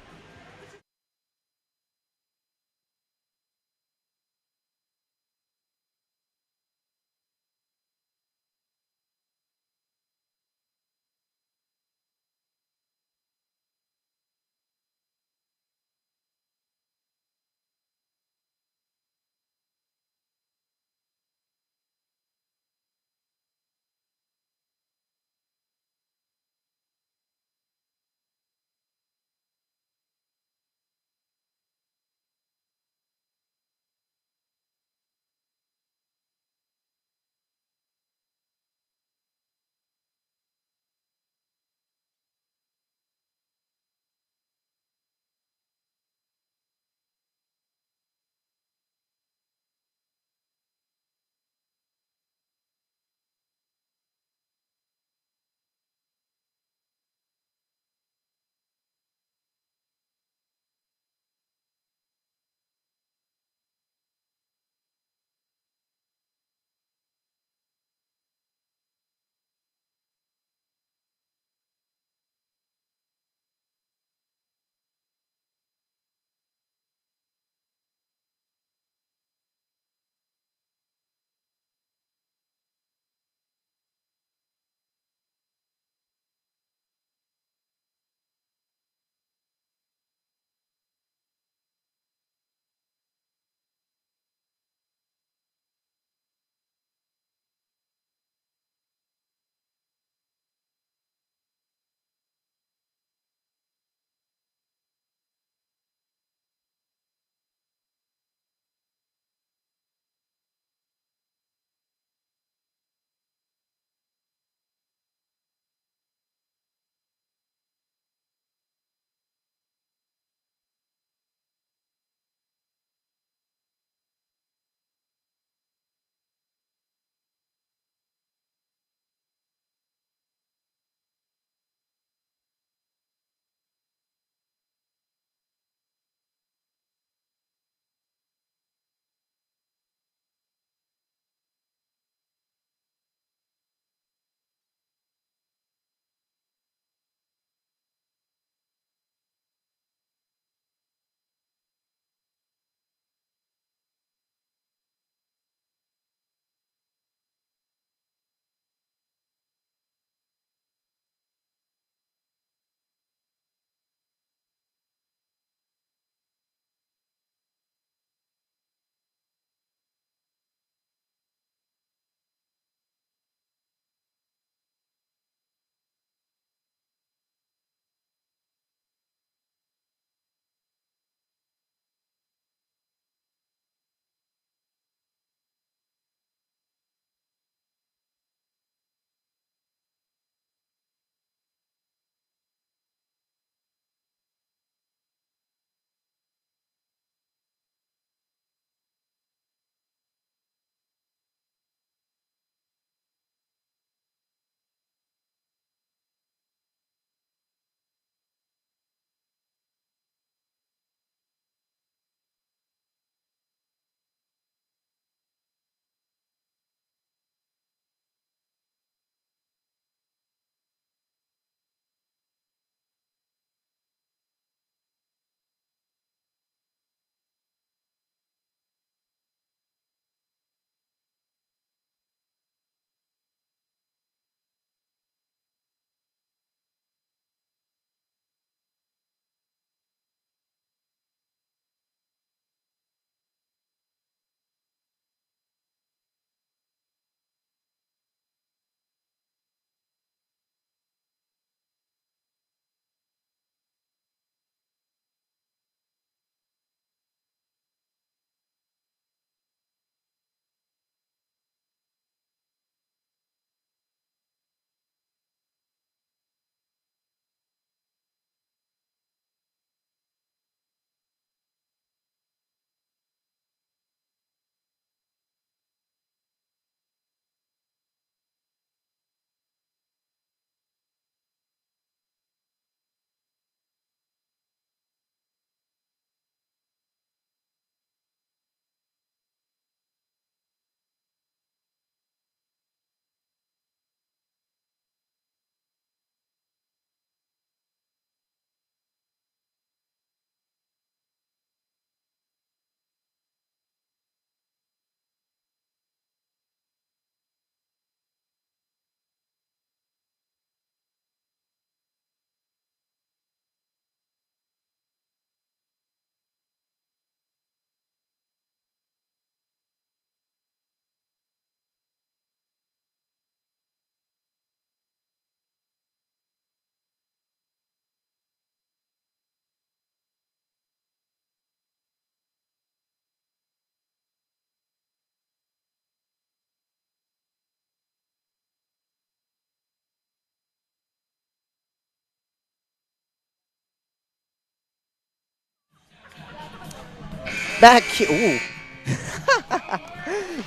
Back here, ooh.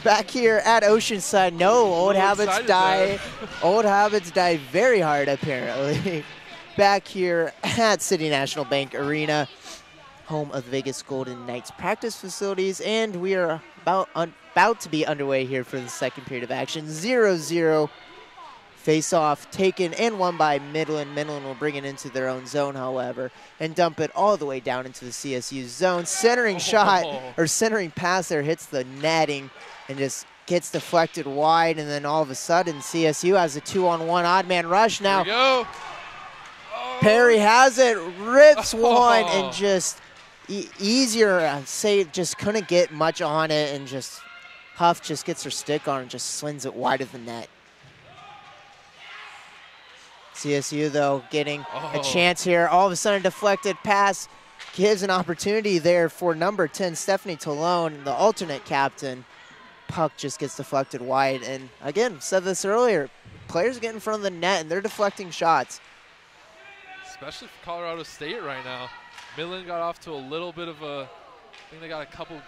Back here at Oceanside, no, old habits die. Old habits die very hard, apparently. Back here at City National Bank Arena, home of the Vegas Golden Knights practice facilities, and we are about to be underway here for the second period of action. 0-0 face-off taken and won by Midland. Midland will bring it into their own zone, however, and dump it all the way down into the CSU zone. Centering shot, or centering pass there hits the netting and just gets deflected wide, and then all of a sudden CSU has a 2-on-1 odd man rush now. Here we go. Perry has it, rips one, and just easier save, just couldn't get much on it, and just Huff just gets her stick on and just slings it wide of the net. CSU, though, getting a chance here. All of a sudden, deflected pass gives an opportunity there for number 10, Stephanie Talone, the alternate captain. Puck just gets deflected wide. And again, said this earlier, players get in front of the net and they're deflecting shots. Especially for Colorado State right now. Midland got off to a little bit of a, I think they got a couple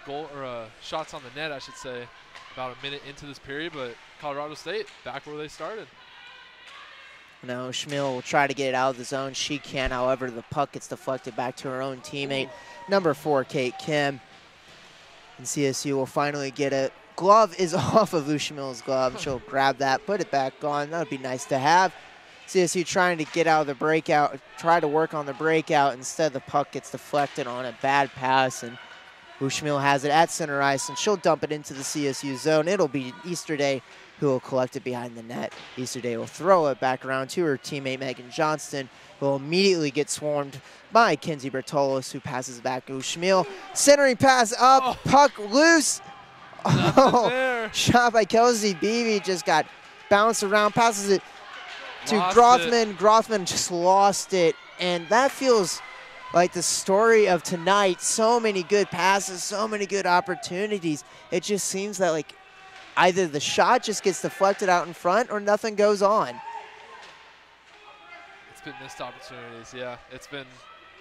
shots on the net, I should say, about a minute into this period, but Colorado State back where they started. No, Schmiel will try to get it out of the zone. She can, however, the puck gets deflected back to her own teammate, number 4, Kate Kim. And CSU will finally get it. Glove is off of Lou Schmiel's glove. She'll grab that, put it back on. That would be nice to have. CSU trying to get out of the breakout, try to work on the breakout. Instead, the puck gets deflected on a bad pass, and Lou Schmiel has it at center ice, and she'll dump it into the CSU zone. It'll be Easterday who will collect it behind the net. Easterday will throw it back around to her teammate Megan Johnston, who will immediately get swarmed by Kenzie Bertolos, who passes it back to Schmiel. Centering pass up, puck loose. Oh, shot by Kelsey Beebe, just got bounced around, passes it to Grothman. Grothman just lost it, and that feels like the story of tonight. So many good passes, so many good opportunities. It just seems that like either the shot just gets deflected out in front or nothing goes on. It's been missed opportunities, yeah. It's been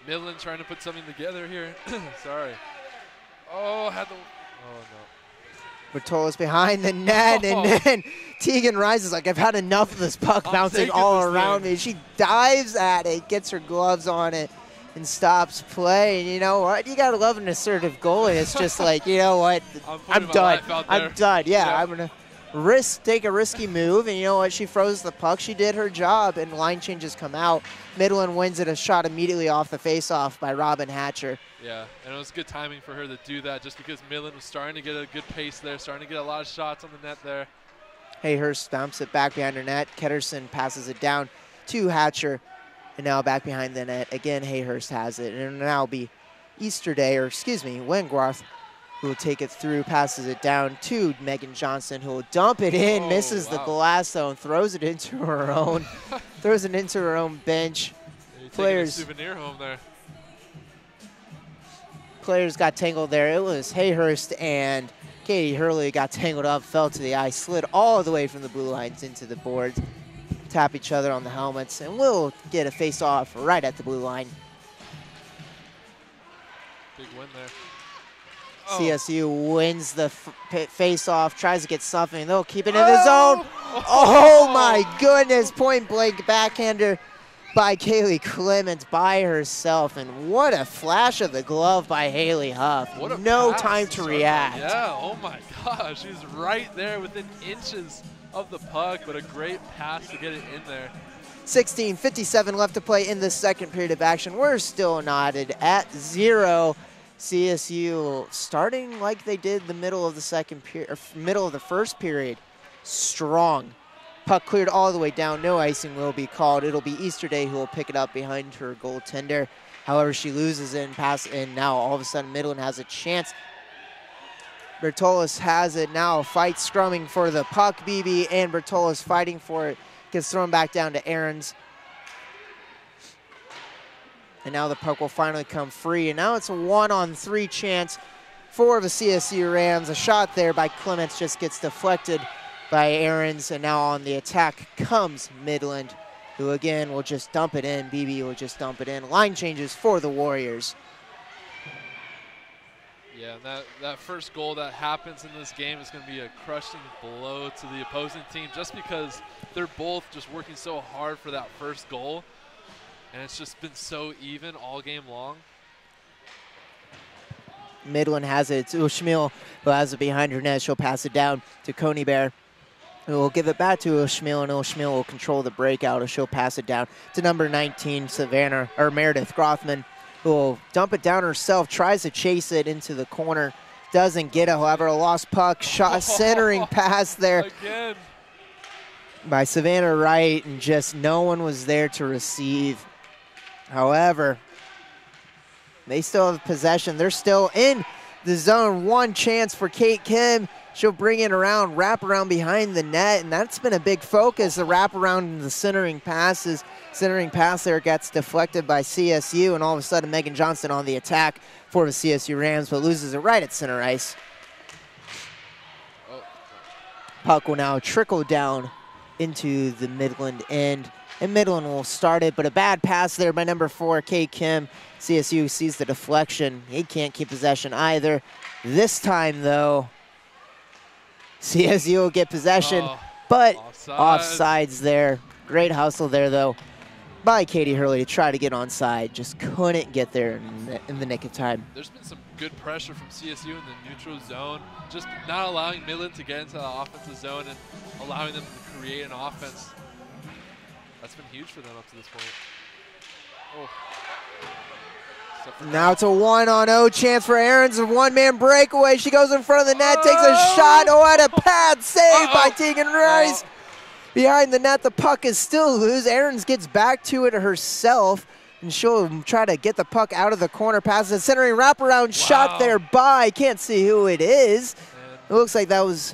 Midland trying to put something together here. Sorry. Oh, had the, oh no. Bertolos behind the net, and then Tegan rises like, I've had enough of this puck bouncing all around me. She dives at it, gets her gloves on it, and stops play. And you know what? You got to love an assertive goalie. It's just like, you know what? I'm done. I'm done. Yeah, I'm going to take a risky move. And you know what? She froze the puck. She did her job, and line changes come out. Midland wins it, a shot immediately off the faceoff by Robin Hatcher. Yeah, and it was good timing for her to do that just because Midland was starting to get a good pace there, starting to get a lot of shots on the net there. Hayhurst stomps it back behind her net. Ketterson passes it down to Hatcher. And now back behind the net. Again, Hayhurst has it. And it'll now be Easterday, or excuse me, Wengroth, who will take it through, passes it down to Megan Johnson, who will dump it in, misses the glass zone, throws it into her own, throws it into her own bench. Players, souvenir home there. Players got tangled there. It was Hayhurst and Katie Hurley got tangled up, fell to the ice, slid all the way from the blue lines into the boards, tap each other on the helmets, and we'll get a face-off right at the blue line. Big win there. CSU wins the face-off, tries to get something. They'll keep it in the zone. Oh my goodness, point-blank backhander by Kaylee Clements by herself, and what a flash of the glove by Haley Huff. No time to react. Yeah, oh my gosh, she's right there within inches of the puck, but a great pass to get it in there. 16:57 left to play in the second period of action. We're still knotted at 0. CSU starting like they did the middle of the second period, or middle of the first period, strong. Puck cleared all the way down. No icing will be called. It'll be Easterday who will pick it up behind her goaltender. However, she loses it and pass, and now all of a sudden Midland has a chance. Bertolos has it now. Fight scrumming for the puck. BB and Bertolos fighting for it. Gets thrown back down to Aarons. And now the puck will finally come free. And now it's a 1-on-3 chance for the CSU Rams. A shot there by Clements just gets deflected by Aarons. And now on the attack comes Midland, who again will just dump it in. BB will just dump it in. Line changes for the Warriors. Yeah, Yeah, and that first goal that happens in this game is going to be a crushing blow to the opposing team just because they're both just working so hard for that first goal. And it's just been so even all game long. Midland has it. It's Ushmil who has it behind her net. She'll pass it down to Coney Bear, who will give it back to Ushmil, and Ushmil will control the breakout, and she'll pass it down to number 19, Meredith Grothman, who will dump it down herself, tries to chase it into the corner. Doesn't get it, however, a lost puck, shot, centering pass there again by Savannah Wright, and just no one was there to receive. However, they still have possession. They're still in the zone. One chance for Kate Kim. She'll bring it around, wrap around behind the net, and that's been a big focus, the wrap around and the centering passes. Centering pass there gets deflected by CSU, and all of a sudden Megan Johnston on the attack for the CSU Rams, but loses it right at center ice. Puck will now trickle down into the Midland end, and Midland will start it, but a bad pass there by number 4, Kate Kim. CSU sees the deflection. He can't keep possession either. This time, though, CSU will get possession, but offsides there. Great hustle there, though, by Katie Hurley to try to get onside. Just couldn't get there in the nick of time. There's been some good pressure from CSU in the neutral zone, just not allowing Midland to get into the offensive zone and allowing them to create an offense. That's been huge for them up to this point. Oh. Now it's a 1-on-0 chance for Aarons, a one-man breakaway. She goes in front of the net, takes a shot. Oh, and a pad save by Tegan Rice. Behind the net, the puck is still loose. Aarons gets back to it herself, and she'll try to get the puck out of the corner. Passes a centering wraparound shot there by, can't see who it is. It looks like that was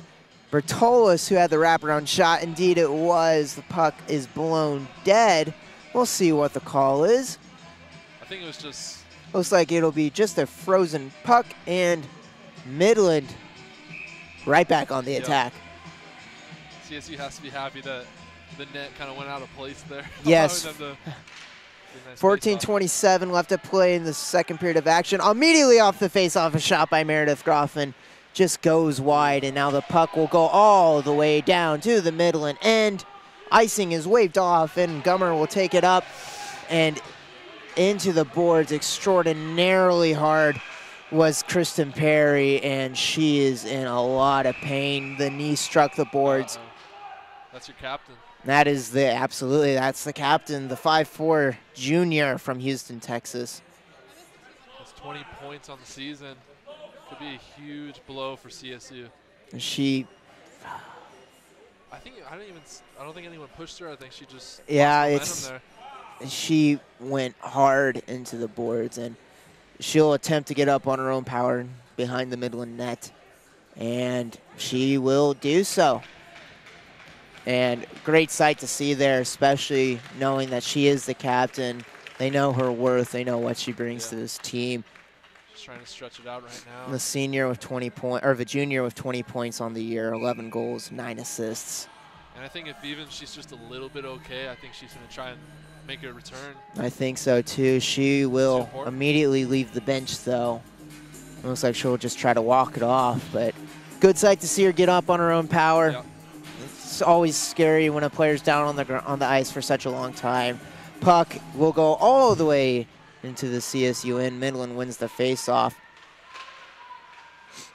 Bertolis who had the wraparound shot. Indeed it was. The puck is blown dead. We'll see what the call is. I think it was just... Looks like it'll be just a frozen puck, and Midland right back on the attack. CSU has to be happy that the net kind of went out of place there. Yes. 14:27 nice left to play in the second period of action. Immediately off the face-off, a shot by Meredith Groffman just goes wide, and now the puck will go all the way down to the Midland end. Icing is waved off, and Gummer will take it up and into the boards. Extraordinarily hard was Kristen Perry, and she is in a lot of pain. The knee struck the boards. That's your captain. That is that's the captain, the 5'4" junior from Houston, Texas. That's 20 points on the season. Could be a huge blow for CSU. She, I don't think anyone pushed her. I think she just lost momentum there. She went hard into the boards, and she'll attempt to get up on her own power behind the Midland net, and she will do so. And great sight to see there, especially knowing that she is the captain. They know her worth. They know what she brings to this team. Just trying to stretch it out right now. The senior with 20 points, or the junior with 20 points on the year, 11 goals, 9 assists. And I think if even she's just a little bit okay, I think she's going to try and make a return. I think so too. She will immediately leave the bench, though. It looks like she'll just try to walk it off, but good sight to see her get up on her own power. Yeah. It's always scary when a player's down on the ice for such a long time. Puck will go all the way into the CSU end. Midland wins the face-off.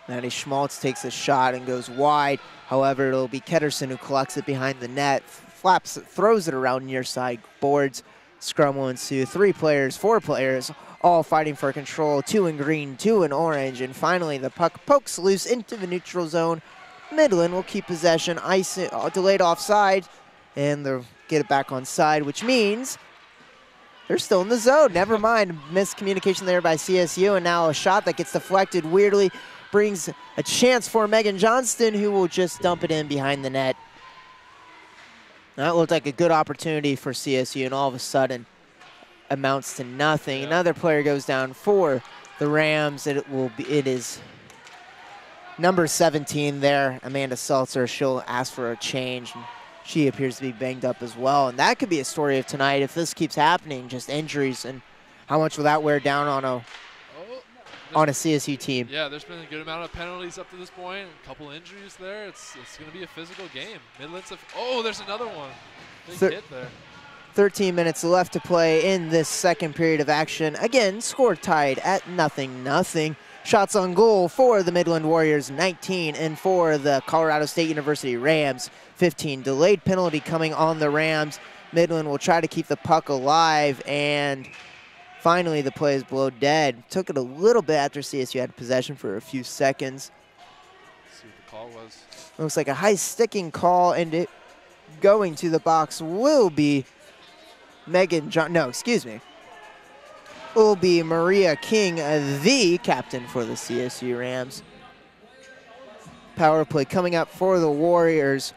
Maddie Schmaltz takes a shot and goes wide. However, it'll be Ketterson who collects it behind the net, throws it around near side boards. Scrum will ensue. 4 players, all fighting for control. 2 in green, 2 in orange, and finally the puck pokes loose into the neutral zone. Midland will keep possession, delayed offside, and they'll get it back on side, which means they're still in the zone. Never mind, miscommunication there by CSU, and now a shot that gets deflected weirdly brings a chance for Megan Johnston, who will just dump it in behind the net. That looked like a good opportunity for CSU, and all of a sudden amounts to nothing. Another player goes down for the Rams. It is number 17 there, Amanda Seltzer. She'll ask for a change. She appears to be banged up as well, and that could be a story of tonight if this keeps happening, just injuries, and how much will that wear down on a on a CSU team. Yeah, there's been a good amount of penalties up to this point. A couple injuries there. It's going to be a physical game. Midland's there's another one. Big hit there. 13 minutes left to play in this second period of action. Again, score tied at 0-0. Shots on goal for the Midland Warriors, 19, and for the Colorado State University Rams, 15. Delayed penalty coming on the Rams. Midland will try to keep the puck alive, and finally the play is below dead. Took it a little bit after CSU had possession for a few seconds. Let's see what the call was. Looks like a high sticking call, and it going to the box will be will be Maria King, the captain for the CSU Rams. Power play coming up for the Warriors.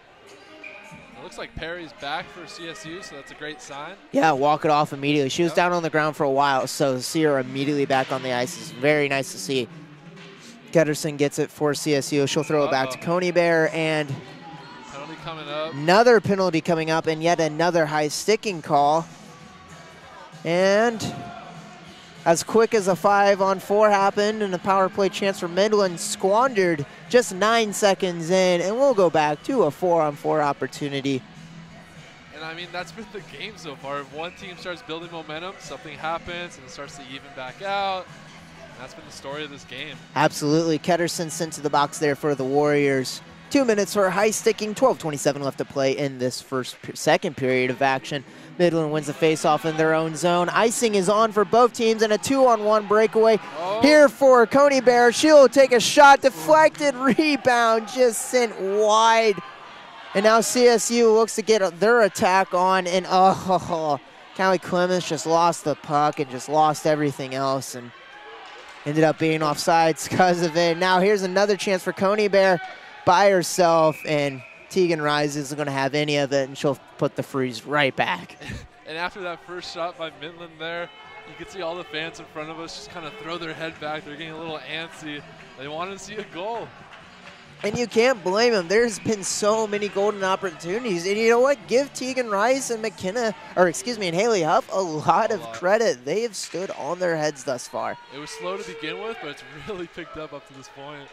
It looks like Perry's back for CSU, so that's a great sign. Yeah, walk it off immediately. She was down on the ground for a while, so to see her immediately back on the ice is very nice to see. Getterson gets it for CSU. She'll throw it back to Coney Bear, and penalty coming up. Another penalty coming up, and yet another high sticking call. And as quick as a 5-on-4 happened and a power play chance for Midland squandered just 9 seconds in, and we'll go back to a 4-on-4 opportunity. And I mean, that's been the game so far. If one team starts building momentum, something happens and it starts to even back out. And that's been the story of this game. Absolutely. Ketterson sent to the box there for the Warriors. 2 minutes for high sticking, 12:27 left to play in this second period of action. Midland wins the faceoff in their own zone. Icing is on for both teams, and a 2-on-1 breakaway here for Coney Bear. She'll take a shot, deflected, rebound, just sent wide. And now CSU looks to get their attack on, and Callie Clemens just lost the puck and just lost everything else, and ended up being offsides because of it. Now here's another chance for Coney Bear by herself, and Tegan Rise isn't going to have any of it, and she'll put the freeze right back. And after that first shot by Midland there, you can see all the fans in front of us just kind of throw their head back. They're getting a little antsy. They wanted to see a goal. And you can't blame them. There's been so many golden opportunities. And you know what? Give Tegan Rice and and Haley Huff a lot of credit. They have stood on their heads thus far. It was slow to begin with, but it's really picked up to this point.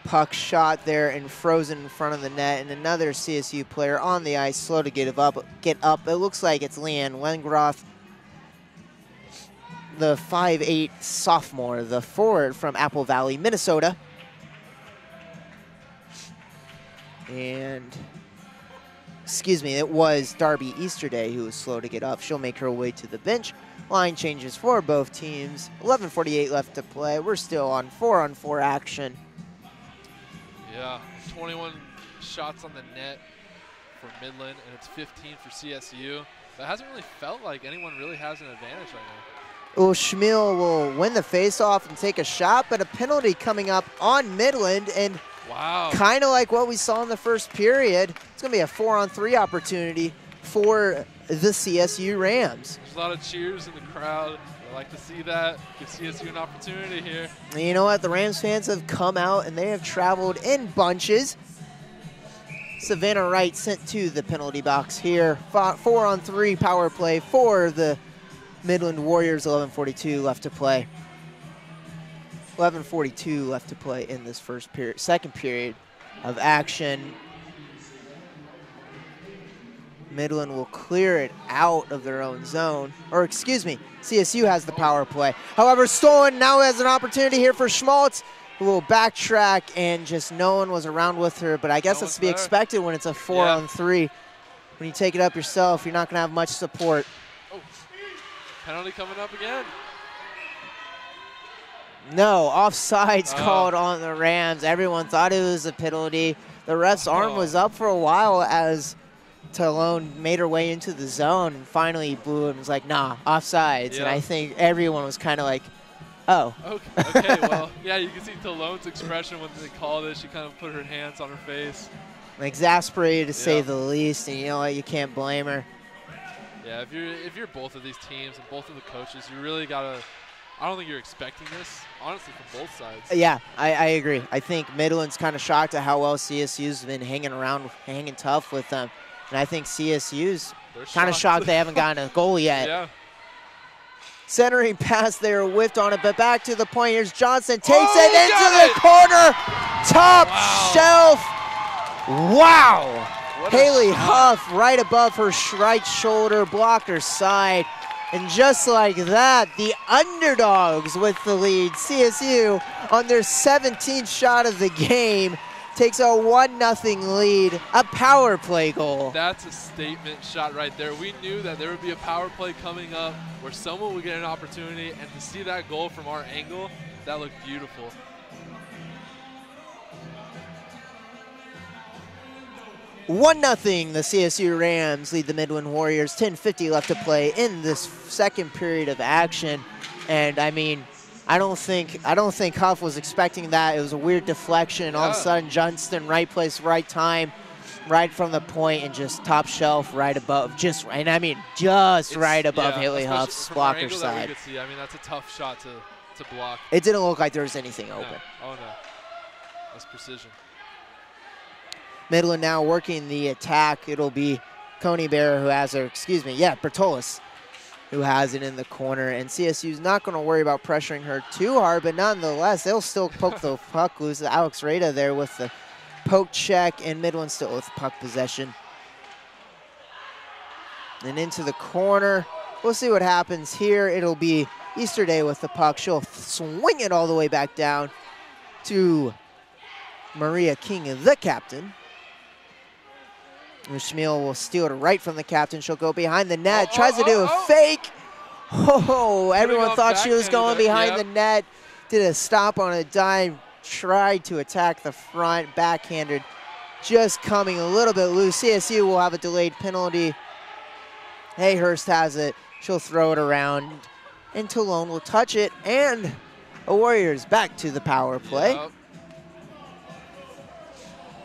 Puck shot there and frozen in front of the net, and another CSU player on the ice, slow to get up. It looks like it's Leanne Wengroth, the 5'8" sophomore, the forward from Apple Valley, Minnesota. And, it was Darby Easterday who was slow to get up. She'll make her way to the bench. Line changes for both teams. 11:48 left to play. We're still on 4-on-4 action. Yeah, 21 shots on the net for Midland, and it's 15 for CSU. But it hasn't really felt like anyone really has an advantage right now. Well, Schmiel will win the faceoff and take a shot, but a penalty coming up on Midland, and kind of like what we saw in the first period, it's going to be a 4-on-3 opportunity for the CSU Rams. There's a lot of cheers in the crowd. I like to see that. Give CSU an opportunity here. And you know what? The Rams fans have come out, and they have traveled in bunches. Savannah Wright sent to the penalty box here. 4-on-3 power play for the Midland Warriors. 11:42 left to play. 11:42 left to play in this second period of action. Midland will clear it out of their own zone. CSU has the power play. However, stolen now has an opportunity here for Schmaltz, who will backtrack, and just no one was around with her. But I guess that's to be expected when it's a 4-on-3. When you take it up yourself, you're not going to have much support. Oh, penalty coming up again. No, offsides called on the Rams. Everyone thought it was a penalty. The ref's arm was up for a while as Talone made her way into the zone and finally blew it and was like, nah, offsides. Yeah. And I think everyone was kind of like, oh. Okay, well, yeah, you can see Talone's expression when they called it. She kind of put her hands on her face. Exasperated to say the least, and you know what, you can't blame her. Yeah, if you're both of these teams and both of the coaches, you really got to, I don't think you're expecting this, honestly, from both sides. Yeah, I agree. I think Midland's kind of shocked at how well CSU's been hanging tough with them. And I think CSU's kind of shocked they haven't gotten a goal yet. Yeah. Centering pass there, whiffed on it, but back to the point. Here's Johnson, takes it into the corner, top shelf. Wow. Haley Huff right above her right shoulder, blocked her side. And just like that, the underdogs with the lead. CSU on their 17th shot of the game takes a 1-0 lead, a power play goal. That's a statement shot right there. We knew that there would be a power play coming up where someone would get an opportunity, and to see that goal from our angle, that looked beautiful. One nothing, the CSU Rams lead the Midland Warriors. 10:50 left to play in this second period of action, and I mean, I don't think Huff was expecting that. It was a weird deflection. All of a sudden, Johnston, right place, right time, right from the point, and just top shelf right above, right above Haley Huff's blocker side. I mean, that's a tough shot to block. It didn't look like there was anything open. Oh no, that's precision. Midland now working the attack. It'll be Coney Bear who has her, Bertolis who has it in the corner. And CSU's not going to worry about pressuring her too hard, but nonetheless, they'll still poke the puck loose. Alex Rada there with the poke check, and Midland still with puck possession. And into the corner. We'll see what happens here. It'll be Easterday with the puck. She'll swing it all the way back down to Maria King, the captain. Schmiel will steal it right from the captain. She'll go behind the net. Tries to do a fake. Everyone thought she was going behind the net. Did a stop on a dime. Tried to attack the front. Backhanded. Just coming a little bit loose. CSU will have a delayed penalty. Hayhurst has it. She'll throw it around. And Toulon will touch it. And the Warriors back to the power play. Yep.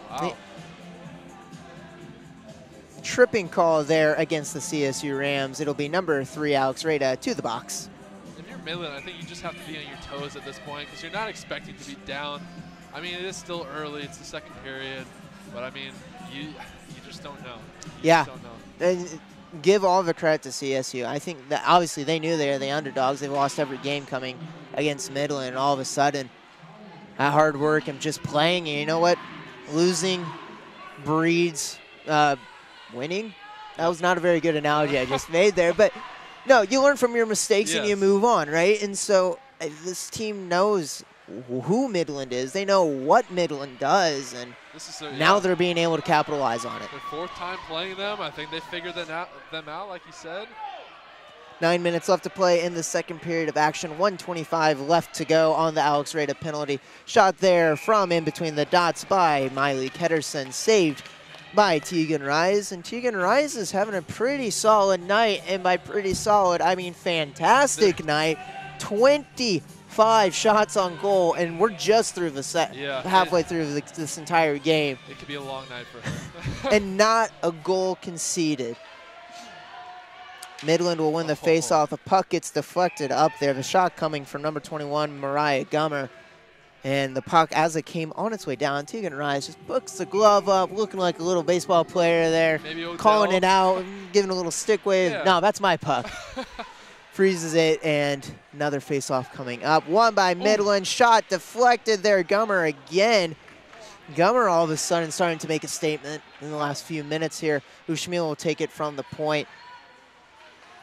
Wow. Tripping call there against the CSU Rams. It'll be number 3, Alex Rada, to the box. If you're Midland, I think you just have to be on your toes at this point because you're not expecting to be down. I mean, it is still early. It's the second period. But, I mean, you just don't know. You just don't know. And give all the credit to CSU. I think that obviously they knew they were the underdogs. They've lost every game coming against Midland, and all of a sudden, that hard work and just playing. And you know what? Losing breeds winning. That was not a very good analogy I just made there, but no, you learn from your mistakes and you move on, right? And so this team knows who Midland is. They know what Midland does, and now they're being able to capitalize on it. Their 4th time playing them. I think they figured them out, like you said. 9 minutes left to play in the second period of action. 1:25 left to go on the Alex Rada penalty. Shot there from in between the dots by Miley Ketterson, saved by Tegan Rise. And Tegan Rise is having a pretty solid night, and by pretty solid, I mean fantastic night. 25 shots on goal, and we're just through the set, halfway through this entire game. It could be a long night for her. And not a goal conceded. Midland will win the face-off. The puck gets deflected up there. The shot coming from number 21, Mariah Gummer. And the puck, as it came on its way down, Tegan Rise just books the glove up, looking like a little baseball player there, calling it out, giving a little stick wave. No, that's my puck. Freezes it, and another face-off coming up. Won by Midland. Shot deflected there. Gummer again. Gummer all of a sudden starting to make a statement in the last few minutes here. Ushmiel will take it from the point.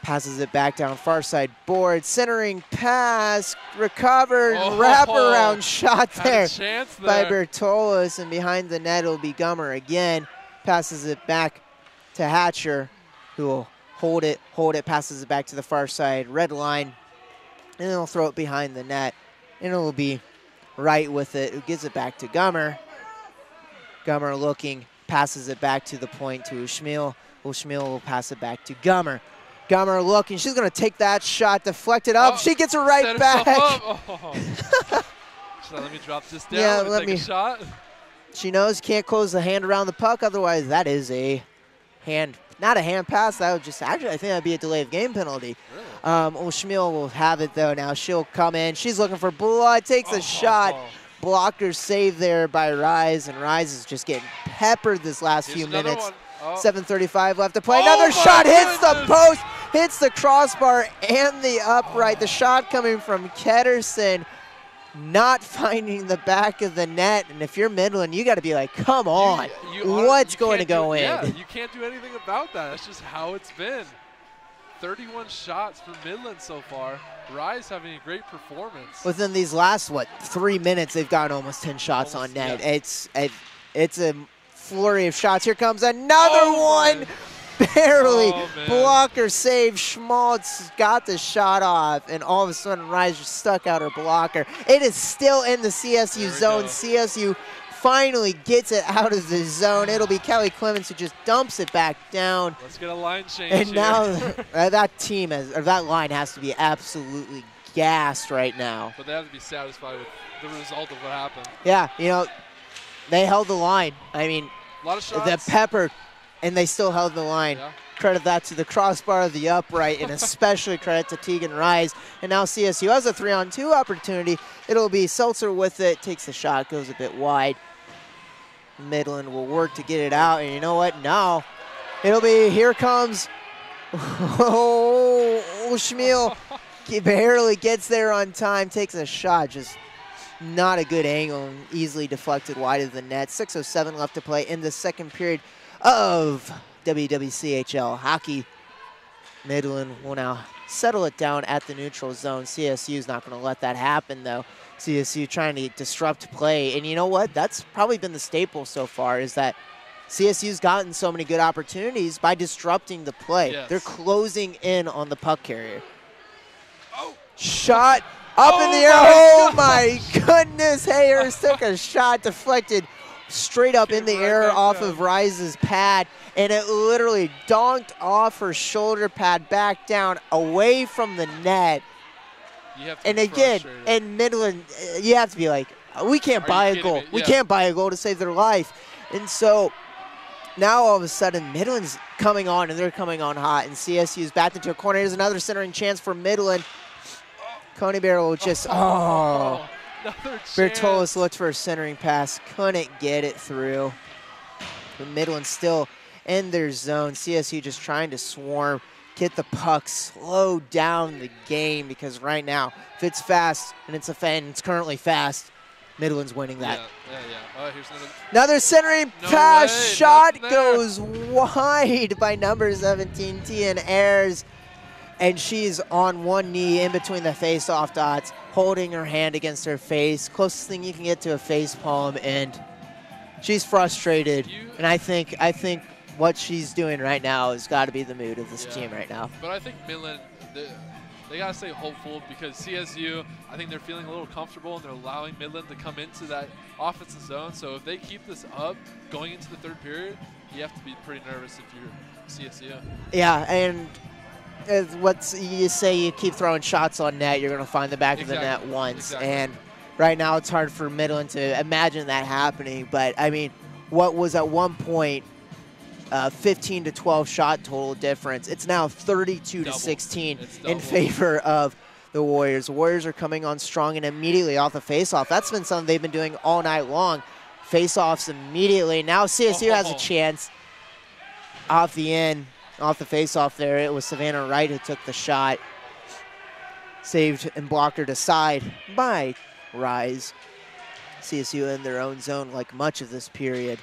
Passes it back down far side board. Centering pass. Recovered. Wraparound shot there by Bertolis. And behind the net, it'll be Gummer again. Passes it back to Hatcher, who will hold it, passes it back to the far side. Red line. And then he'll throw it behind the net. And it'll be right with it. Who gives it back to Gummer. Gummer looking. Passes it back to the point to Ushmiel. Ushmiel will pass it back to Gummer. Gummer looking. She's going to take that shot, deflect it up. She gets it right back. Let me drop this down. Let me take a shot. She knows can't close the hand around the puck. Otherwise, that is a hand, not a hand pass. That would just actually, I think that'd be a delay of game penalty. Really? Schmiel will have it though. Now she'll come in. She's looking for blood. Takes a shot. Blocker save there by Rise, and Rise is just getting peppered this last few minutes. 7:35 left to play. Another shot hits the post. hits the crossbar and the upright. The shot coming from Ketterson, not finding the back of the net. And if you're Midland, you got to be like, come on, what's going to go in? Yeah, you can't do anything about that. That's just how it's been. 31 shots for Midland so far. Rise having a great performance. Within these last, 3 minutes, they've gotten almost 10 shots on net. Yeah. It's a flurry of shots. Here comes another one. Barely. Blocker save. Schmaltz got the shot off, and all of a sudden Rise just stuck out her blocker. It is still in the CSU zone. CSU finally gets it out of the zone. It'll be Kelly Clemens who just dumps it back down. Let's get a line change. And now that line has to be absolutely gassed right now. But they have to be satisfied with the result of what happened. Yeah, they held the line. I mean, a lot of shots. The pepper, and they still held the line. Yeah. Credit that to the crossbar, the upright, and especially credit to Tegan Rise. And now CSU has a 3-on-2 opportunity. It'll be Seltzer with it, takes the shot, goes a bit wide. Midland will work to get it out, and you know what? Now it'll be, here comes, Schmiel barely gets there on time, takes a shot, just not a good angle, and easily deflected wide of the net. 6:07 left to play in the second period of WWCHL hockey. Midland will now settle it down at the neutral zone. CSU is not going to let that happen, though. CSU trying to disrupt play. And you know what? That's probably been the staple so far, is that CSU's gotten so many good opportunities by disrupting the play. Yes. They're closing in on the puck carrier. Oh. Shot up in the air. Oh, my goodness. Hayers took a shot deflected straight up in the air off of Rise's pad, and it literally donked off her shoulder pad back down away from the net. And again, in Midland, you have to be like, we can't buy a goal. We can't buy a goal to save their life. And so now all of a sudden, Midland's coming on, and they're coming on hot, and CSU's backed into a corner. Here's another centering chance for Midland. Coney Bear will just, Bertolis looked for a centering pass, couldn't get it through. But Midland still in their zone. CSU just trying to swarm, get the puck, slow down the game, because right now, if it's fast and it's currently fast, Midland's winning that. Yeah. Here's another centering pass. Shot goes wide by number 17, Tian Ayers. And she's on one knee in between the face-off dots, holding her hand against her face. Closest thing you can get to a face palm, and she's frustrated. And I think what she's doing right now has got to be the mood of this team right now. But I think Midland, they got to stay hopeful, because CSU, I think they're feeling a little comfortable, and they're allowing Midland to come into that offensive zone. So if they keep this up going into the third period, you have to be pretty nervous if you're CSU. Yeah, and what you say, you keep throwing shots on net, you're going to find the back of the net once. And right now it's hard for Midland to imagine that happening. But, I mean, what was at one point 15 to 12 shot total difference, it's now 32 to 16 in favor of the Warriors. The Warriors are coming on strong, and immediately off the faceoff. That's been something they've been doing all night long. Faceoffs immediately. Now CSU has a chance off the end. Off the face-off there, it was Savannah Wright who took the shot. Saved and blocked her to side by Rise. CSU in their own zone like much of this period.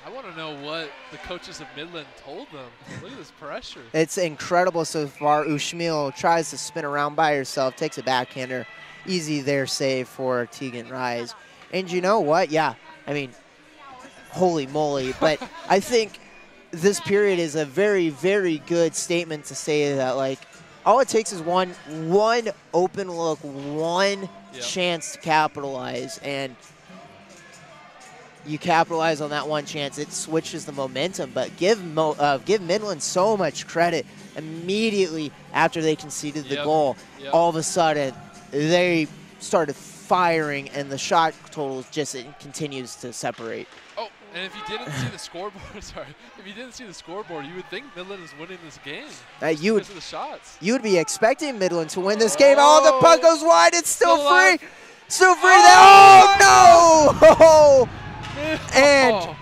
I want to know what the coaches of Midland told them. Look at this pressure. It's incredible so far. Ushmil tries to spin around by herself, takes a backhander. Easy there save for Tegan Rise. And you know what? Yeah, I mean, holy moly. But I think this period is a very, very good statement to say that, like, all it takes is one open look, one chance to capitalize, and you capitalize on that one chance, it switches the momentum. But give Midland so much credit. Immediately after they conceded the goal, all of a sudden they started firing, and the shot total just continues to separate. Oh, and if you didn't see the scoreboard, you would think Midland is winning this game. Because of the shots. You would be expecting Midland to win this game. Oh, the puck goes wide. It's still free. Still free. Oh, no! And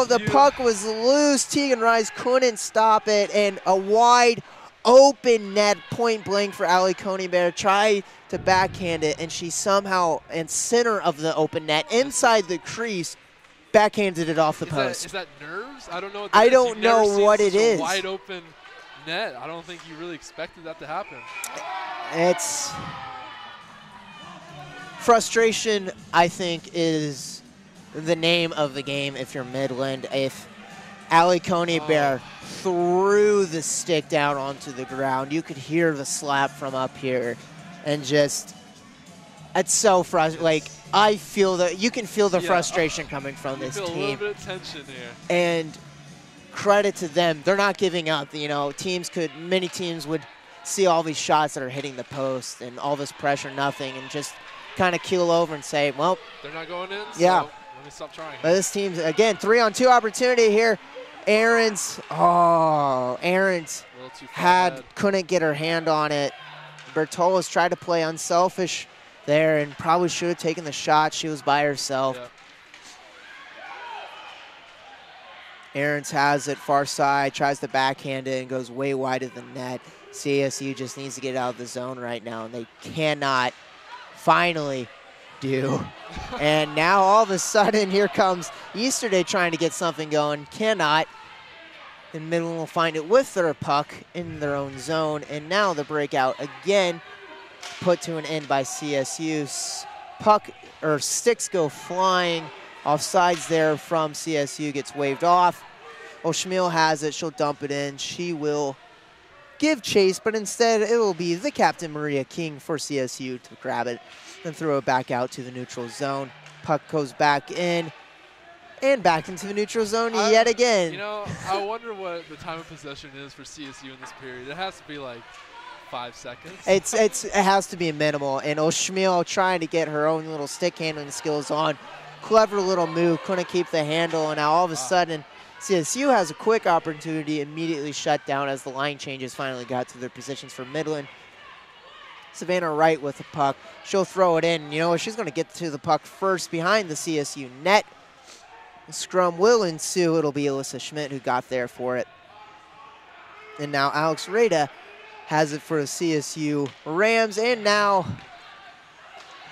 the puck was loose. Tegan Rise couldn't stop it, and a wide open net, point blank for Ali Coneybear. Try to backhand it, and she somehow, in center of the open net, inside the crease, backhanded it off the post. Is that nerves? I don't know. I don't know what it is. Wide open net. I don't think you really expected that to happen. It's frustration, I think, is the name of the game if you're Midland. If Ali Coneybear threw the stick down onto the ground, you could hear the slap from up here, and just, it's so frustrating. Like, I feel that you can feel the frustration coming from this team. A little bit of tension here. And credit to them, they're not giving up. You know, many teams would see all these shots that are hitting the post and all this pressure, nothing, and just kind of keel over and say, well, they're not going in. Yeah. So let me stop trying. But this team's, again, 3-on-2 opportunity here. Aarons couldn't get her hand on it. Bertolas tried to play unselfish there and probably should have taken the shot. She was by herself. Yeah. Aarons has it far side, tries to backhand it, and goes way wide of the net. CSU just needs to get out of the zone right now, and they cannot finally do. And now all of a sudden, here comes Easterday trying to get something going. Cannot. And Midland will find it with their puck in their own zone. And now the breakout again put to an end by CSU. Sticks go flying. Offsides there from CSU gets waved off. O'Schmiel has it. She'll dump it in. She will give chase, but instead it will be the captain, Maria King, for CSU to grab it and throw it back out to the neutral zone. Puck goes back in and back into the neutral zone yet again. You know, I wonder what the time of possession is for CSU in this period. It has to be like 5 seconds. It has to be minimal, and O'Schmiel trying to get her own little stick handling skills on. Clever little move, couldn't keep the handle, and now all of a sudden CSU has a quick opportunity, immediately shut down as the line changes finally got to their positions for Midland. Savannah Wright with the puck. She'll throw it in. You know, she's going to get to the puck first behind the CSU net. The scrum will ensue. It'll be Alyssa Schmidt who got there for it. And now Alex Rada has it for the CSU Rams. And now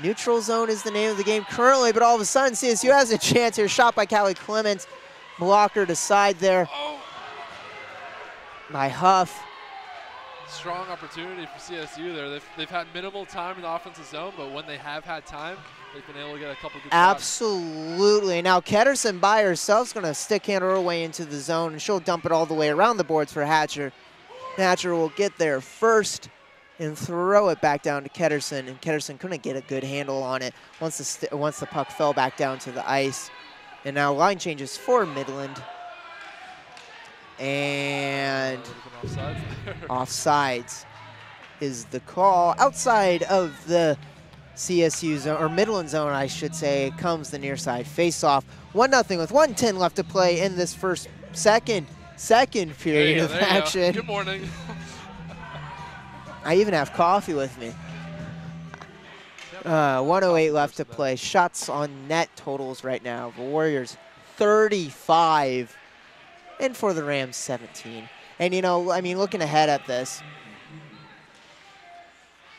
neutral zone is the name of the game currently, but all of a sudden CSU has a chance here. Shot by Callie Clements. Blocker to side there by Huff. Strong opportunity for CSU there. They've had minimal time in the offensive zone, but when they have had time, they've been able to get a couple good shots. Absolutely. Now Ketterson by herself is going to stick handle her way into the zone, and she'll dump it all the way around the boards for Hatcher. Hatcher will get there first and throw it back down to Ketterson, and Ketterson couldn't get a good handle on it once the puck fell back down to the ice. And now line changes for Midland. And offsides is the call. Outside of the CSU zone, or Midland zone, I should say, comes the near side face-off. 1-0 with 1:10 left to play in this second period of action. Good morning. I even have coffee with me. 1:08 left to play. Shots on net totals right now. The Warriors 35, and for the Rams 17. And, you know, I mean, looking ahead at this,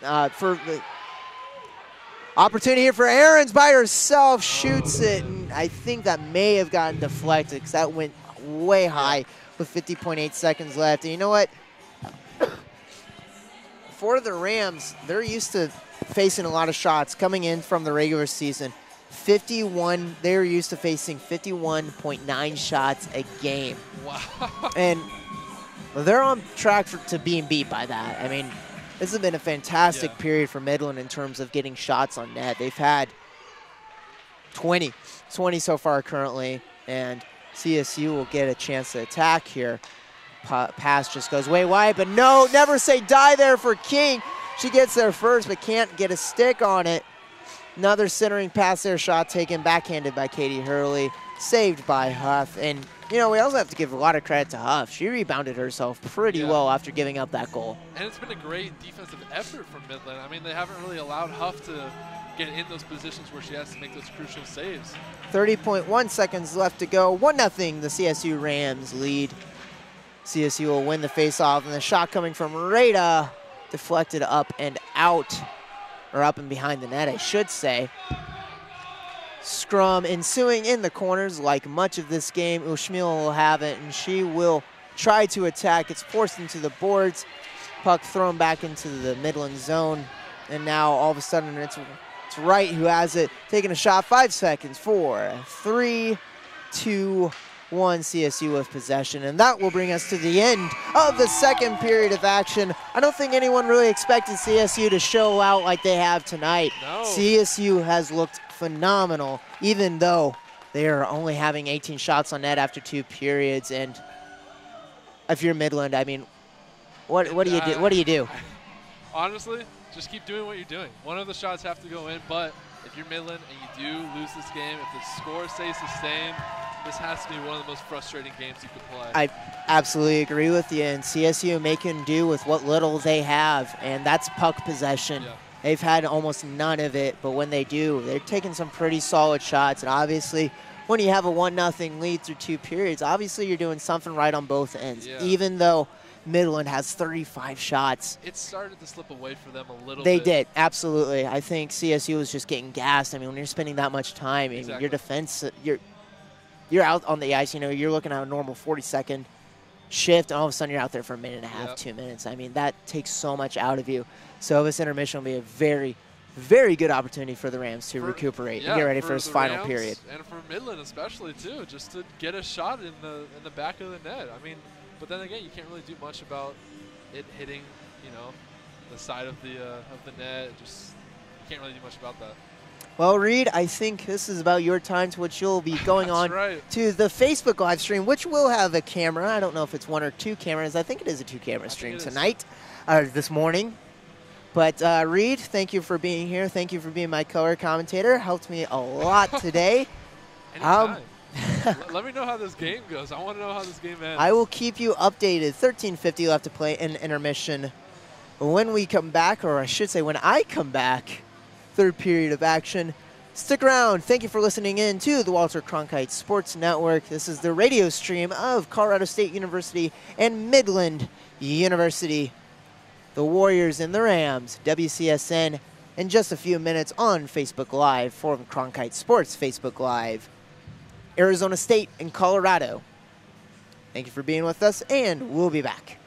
for the opportunity here for Aarons by herself, shoots it, and I think that may have gotten deflected because that went way high with 50.8 seconds left. And you know what? For the Rams, they're used to facing a lot of shots coming in from the regular season. They're used to facing 51.9 shots a game. Wow. And they're on track to being beat by that. I mean, this has been a fantastic period for Midland in terms of getting shots on net. They've had 20 so far currently, and CSU will get a chance to attack here. Pass just goes way wide, but no, never say die there for King. She gets there first, but can't get a stick on it. Another centering pass there, shot taken, backhanded by Katie Hurley, saved by Huff. And, you know, we also have to give a lot of credit to Huff. She rebounded herself pretty well after giving up that goal. And it's been a great defensive effort from Midland. I mean, they haven't really allowed Huff to get in those positions where she has to make those crucial saves. 30.1 seconds left to go. 1-0, the CSU Rams lead. CSU will win the faceoff, and the shot coming from Rada deflected up and out, or up and behind the net, I should say. Scrum ensuing in the corners like much of this game. Ushmil will have it, and she will try to attack. It's forced into the boards. Puck thrown back into the Midland zone, and now all of a sudden it's Wright who has it, taking a shot. 5 seconds. 4, 3, 2, 1. CSU with possession, and that will bring us to the end of the second period of action. I don't think anyone really expected CSU to show out like they have tonight. No. CSU has looked phenomenal, even though they are only having 18 shots on net after 2 periods. And if you're Midland, I mean, what do you do? What do you do? Honestly, just keep doing what you're doing. One of the shots have to go in, but if you're Midland and you do lose this game, if the score stays the same, this has to be one of the most frustrating games you could play. I absolutely agree with you, and CSU making do with what little they have, and that's puck possession. Yeah. They've had almost none of it, but when they do, they're taking some pretty solid shots, and obviously when you have a 1-0 lead through 2 periods, obviously you're doing something right on both ends, even though Midland has 35 shots. It started to slip away for them a little bit. They did, absolutely. I think CSU was just getting gassed. I mean, when you're spending that much time, Exactly. your defense, you're out on the ice, you're looking at a normal 40-second shift, and all of a sudden you're out there for a minute and a half, 2 minutes. I mean, that takes so much out of you. So this intermission will be a very, very good opportunity for the Rams to recuperate and get ready for this final Rams period. And for Midland especially, too, just to get a shot in the back of the net. I mean, but then again, you can't really do much about it hitting, the side of the net. Just you can't really do much about that. Well, Reed, I think this is about your time to which you'll be going on to the Facebook live stream, which will have a camera. I don't know if it's 1 or 2 cameras. I think it is a 2-camera stream tonight, this morning. But Reed, thank you for being here. Thank you for being my color commentator. Helped me a lot today. Let me know how this game goes. I want to know how this game ends. I will keep you updated. 13:50 left to play in intermission. When we come back, or I should say when I come back, 3rd period of action. Stick around. Thank you for listening in to the Walter Cronkite Sports Network. This is the radio stream of Colorado State University and Midland University. The Warriors and the Rams, WCSN, in just a few minutes on Facebook Live for Cronkite Sports Facebook Live. Arizona State and Colorado. Thank you for being with us, and we'll be back.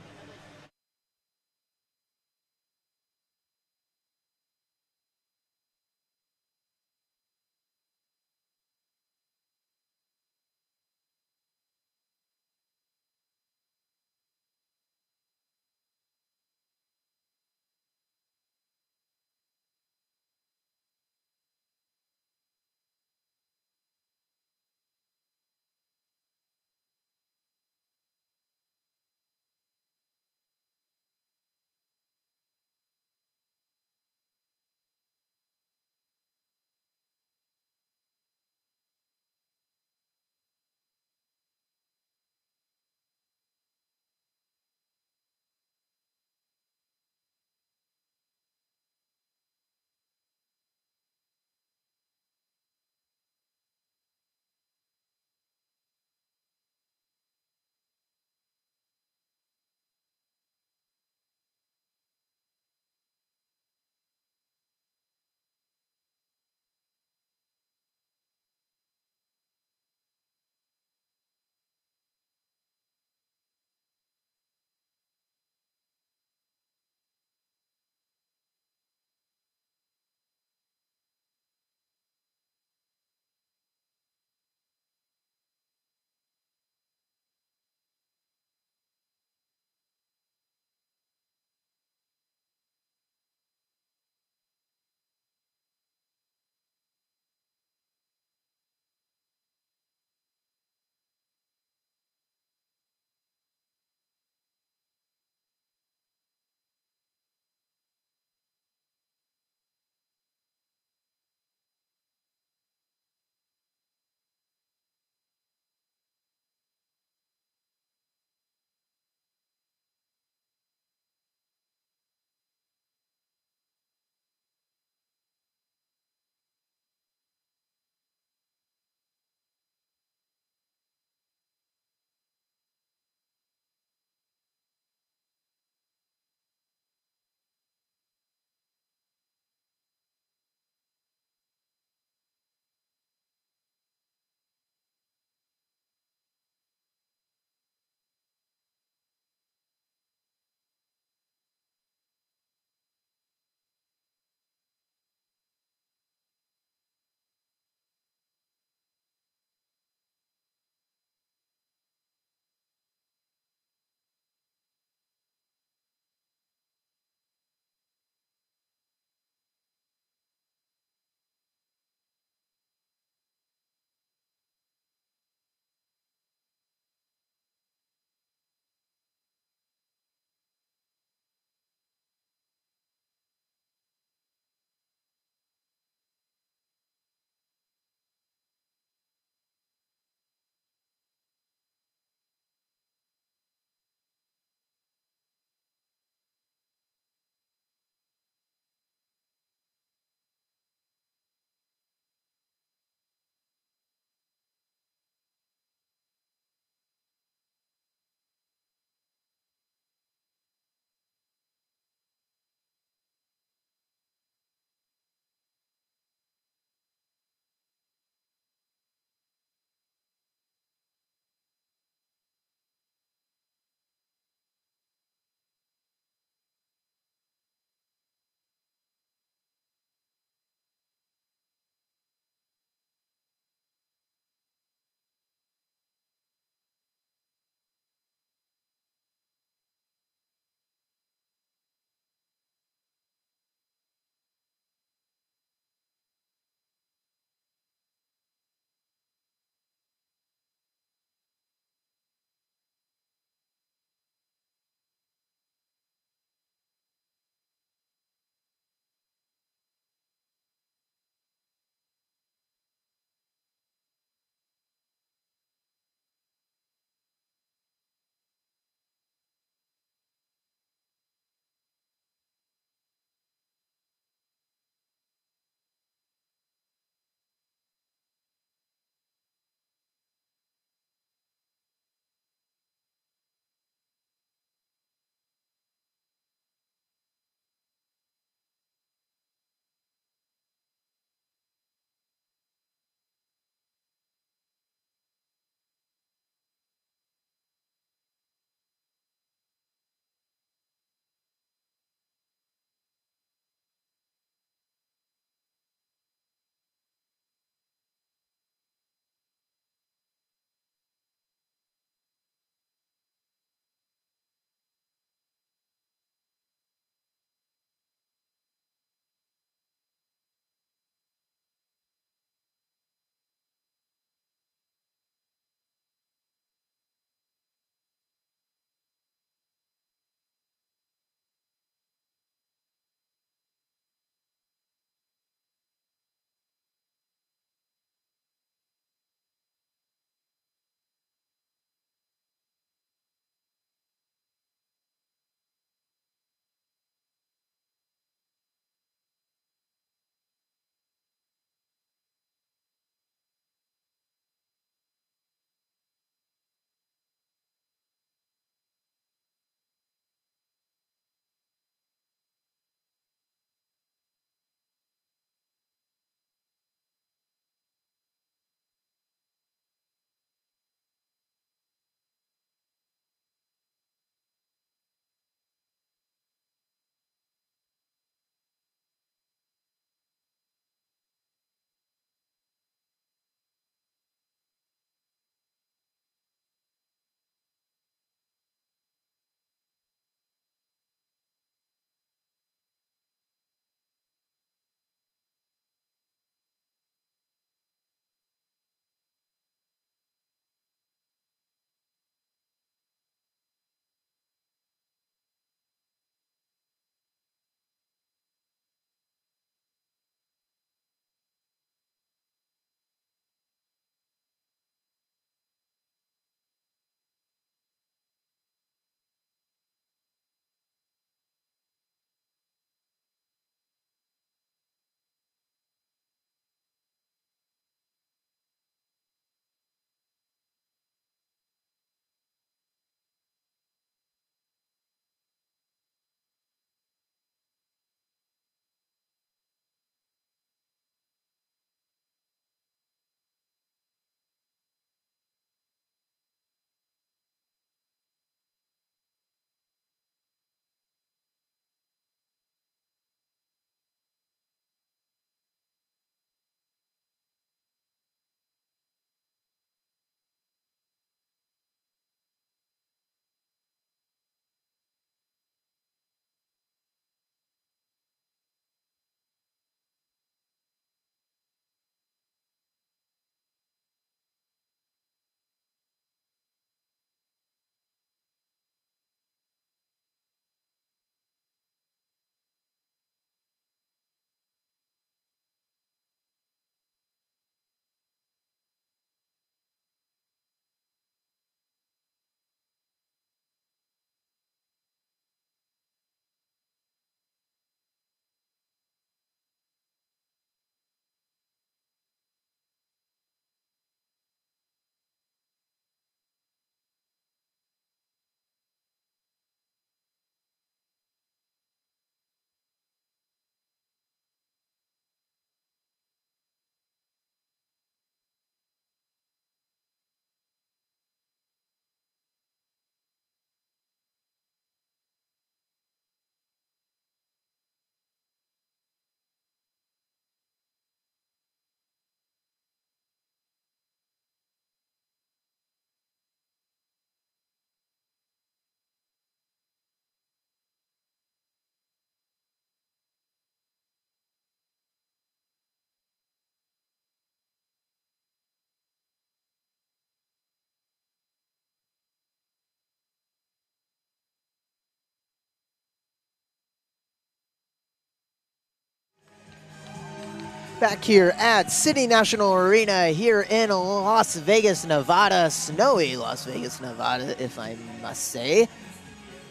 Back here at City National Arena here in Las Vegas, Nevada. Snowy Las Vegas, Nevada, if I must say.